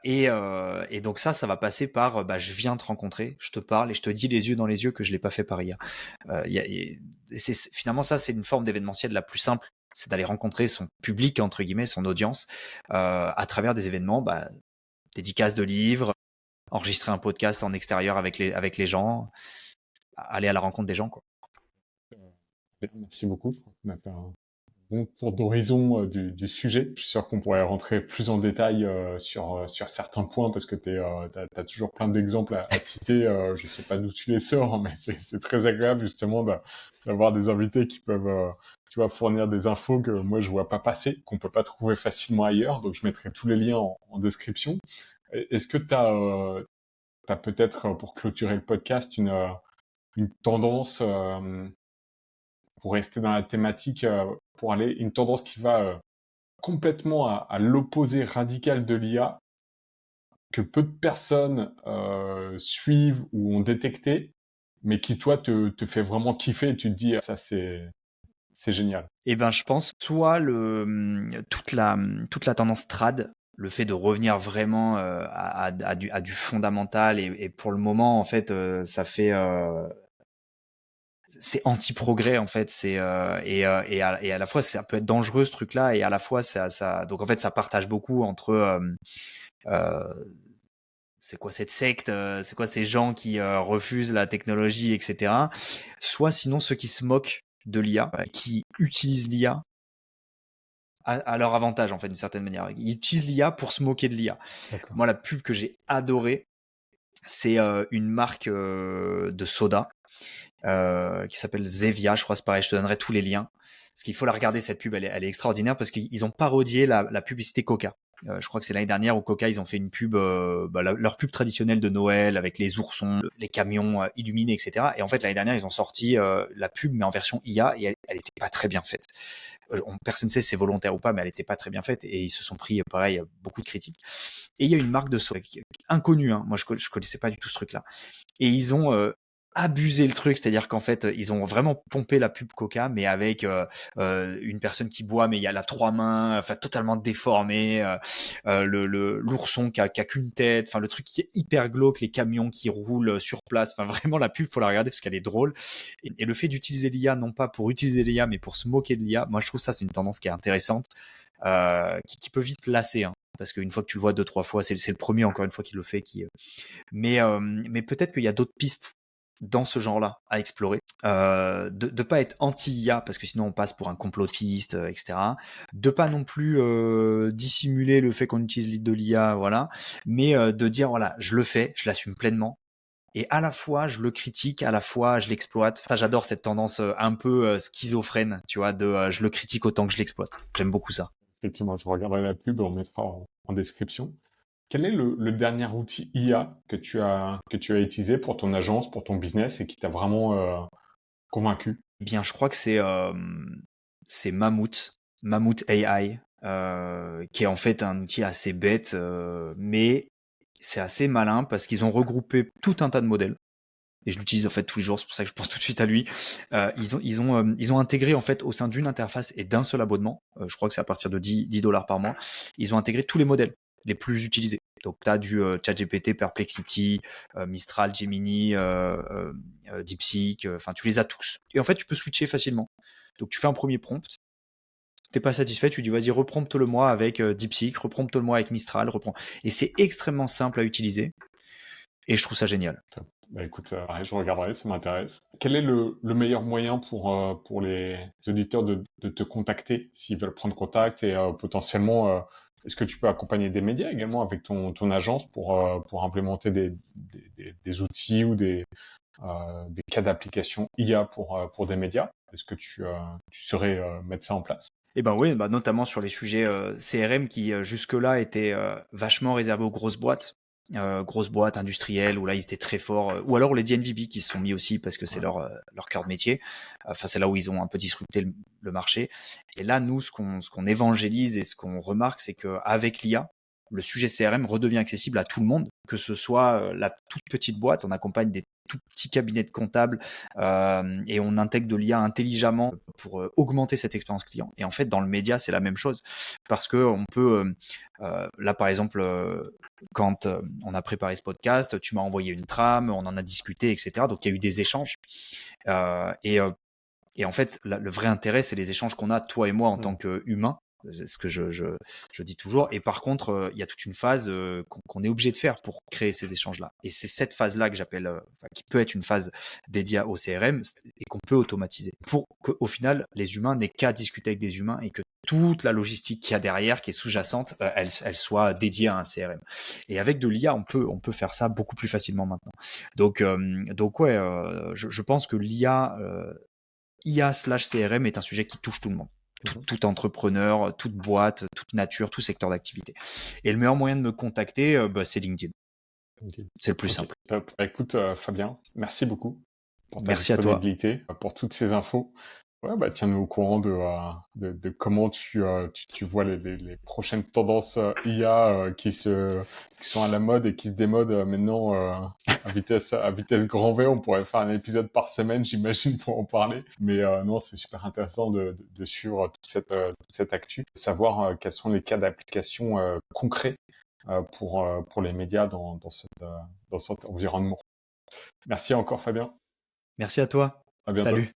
Et donc ça va passer par je viens te rencontrer, je te parle et je te dis les yeux dans les yeux que je l'ai pas fait par IA. Finalement ça c'est une forme d'événementiel la plus simple, c'est d'aller rencontrer son public entre guillemets, son audience à travers des événements, dédicaces de livres, enregistrer un podcast en extérieur avec les gens, aller à la rencontre des gens, quoi. Merci beaucoup. Je crois qu'on a fait un bon tour d'horizon du sujet. Je suis sûr qu'on pourrait rentrer plus en détail sur certains points parce que t'as toujours plein d'exemples à citer. Je sais pas d'où tu les sors, mais c'est très agréable justement d'avoir des invités qui peuvent tu vois, fournir des infos que moi je vois pas passer, qu'on peut pas trouver facilement ailleurs. Donc je mettrai tous les liens en description. Est-ce que t'as peut-être pour clôturer le podcast une tendance pour rester dans la thématique, pour aller une tendance qui va complètement à l'opposé radical de l'IA, que peu de personnes suivent ou ont détecté, mais qui toi te fait vraiment kiffer et tu te dis ah, ça c'est génial. Et je pense soit toute la tendance trad, le fait de revenir vraiment à du fondamental et pour le moment en fait ça fait c'est anti-progrès en fait, et à la fois ça peut être dangereux ce truc-là et à la fois ça donc en fait ça partage beaucoup entre euh, c'est quoi cette secte, c'est quoi ces gens qui refusent la technologie, etc. Soit sinon ceux qui se moquent de l'IA, qui utilisent l'IA à leur avantage en fait d'une certaine manière. Ils utilisent l'IA pour se moquer de l'IA. D'accord. Moi la pub que j'ai adorée, c'est une marque de soda qui s'appelle Zevia, je crois, c'est pareil, je te donnerai tous les liens. Parce qu'il faut la regarder cette pub, elle est extraordinaire parce qu'ils ont parodié la publicité Coca. Je crois que c'est l'année dernière où Coca, ils ont fait une pub, leur pub traditionnelle de Noël avec les oursons, les camions illuminés, etc. Et en fait, l'année dernière, ils ont sorti la pub, mais en version IA, et elle était pas très bien faite. Personne ne sait si c'est volontaire ou pas, mais elle était pas très bien faite, et ils se sont pris, pareil, beaucoup de critiques. Et il y a une marque de soda inconnue, hein. Moi, je connaissais pas du tout ce truc-là. Et ils ont abusé le truc, c'est-à-dire qu'en fait, ils ont vraiment pompé la pub Coca, mais avec une personne qui boit, mais il y a la trois mains, enfin totalement déformé, l'ourson qui a qu'une tête, enfin le truc qui est hyper glauque, les camions qui roulent sur place, enfin vraiment la pub, faut la regarder parce qu'elle est drôle. Et le fait d'utiliser l'IA, non pas pour utiliser l'IA, mais pour se moquer de l'IA, moi je trouve ça c'est une tendance qui est intéressante, qui peut vite lasser, hein. Parce qu'une fois que tu le vois 2-3 fois, c'est le premier encore une fois qui le fait, mais peut-être qu'il y a d'autres pistes dans ce genre-là à explorer, de pas être anti-IA parce que sinon on passe pour un complotiste, etc. De pas non plus dissimuler le fait qu'on utilise de l'IA, voilà, mais de dire voilà, je le fais, je l'assume pleinement. Et à la fois, je le critique, à la fois, je l'exploite. Ça, j'adore cette tendance un peu schizophrène, tu vois, de je le critique autant que je l'exploite. J'aime beaucoup ça. Effectivement, je regarderai la pub, on mettra en description. Quel est le dernier outil IA que tu as utilisé pour ton agence, pour ton business et qui t'a vraiment convaincu? Eh bien, je crois que c'est Mammouth AI, qui est en fait un outil assez bête, mais c'est assez malin parce qu'ils ont regroupé tout un tas de modèles. Et je l'utilise en fait tous les jours, c'est pour ça que je pense tout de suite à lui. Ils ont intégré en fait au sein d'une interface et d'un seul abonnement, je crois que c'est à partir de 10 $ par mois, ils ont intégré tous les modèles les plus utilisés. Donc tu as du ChatGPT, Perplexity, Mistral, Gemini, DeepSeek, enfin tu les as tous. Et en fait tu peux switcher facilement. Donc tu fais un premier prompt, t'es pas satisfait, tu dis vas-y reprompte-le moi avec DeepSeek, reprompte-le moi avec Mistral, reprends. Et c'est extrêmement simple à utiliser et je trouve ça génial. Top. Bah écoute, ouais, je regarderai, ça m'intéresse. Quel est le meilleur moyen pour les auditeurs de te contacter s'ils veulent prendre contact et potentiellement, est-ce que tu peux accompagner des médias également avec ton agence pour implémenter des outils ou des cas d'application IA pour des médias? Est-ce que tu saurais mettre ça en place? Eh ben oui, bah notamment sur les sujets CRM qui jusque-là étaient vachement réservés aux grosses boîtes industrielles où là ils étaient très forts, ou alors les DNVB qui se sont mis aussi parce que c'est leur cœur de métier. Enfin c'est là où ils ont un peu disrupté le marché. Et là nous ce qu'on évangélise et ce qu'on remarque c'est que avec l'IA le sujet CRM redevient accessible à tout le monde, que ce soit la toute petite boîte, on accompagne des tout petits cabinets de comptables et on intègre de l'IA intelligemment pour augmenter cette expérience client. Et en fait, dans le média, c'est la même chose parce que on peut, là par exemple, quand on a préparé ce podcast, tu m'as envoyé une trame, on en a discuté, etc. Donc il y a eu des échanges euh, et, euh, et en fait, le vrai intérêt, c'est les échanges qu'on a toi et moi en tant qu'humains. C'est ce que je dis toujours. Et par contre, il y a toute une phase qu'on est obligé de faire pour créer ces échanges-là. Et c'est cette phase-là que j'appelle, qui peut être une phase dédiée au CRM et qu'on peut automatiser. Pour qu'au final, les humains n'aient qu'à discuter avec des humains et que toute la logistique qu'il y a derrière, qui est sous-jacente, elle soit dédiée à un CRM. Et avec de l'IA, on peut faire ça beaucoup plus facilement maintenant. Donc ouais, je pense que l'IA, IA/CRM est un sujet qui touche tout le monde. Tout entrepreneur, toute boîte, toute nature, tout secteur d'activité. Et le meilleur moyen de me contacter, c'est LinkedIn. Ok. C'est le plus Ok, simple. top. Bah, écoute, Fabien, merci beaucoup pour ta Merci à toi. disponibilité, pour toutes ces infos. Ouais, bah, tiens-nous au courant de comment tu vois les prochaines tendances IA qui sont à la mode et qui se démodent maintenant à vitesse grand V. On pourrait faire un épisode par semaine, j'imagine, pour en parler. Mais non, c'est super intéressant de suivre toute cette actu, de savoir quels sont les cas d'application concrets pour les médias dans cet environnement. Merci encore, Fabien. Merci à toi. À bientôt. Salut.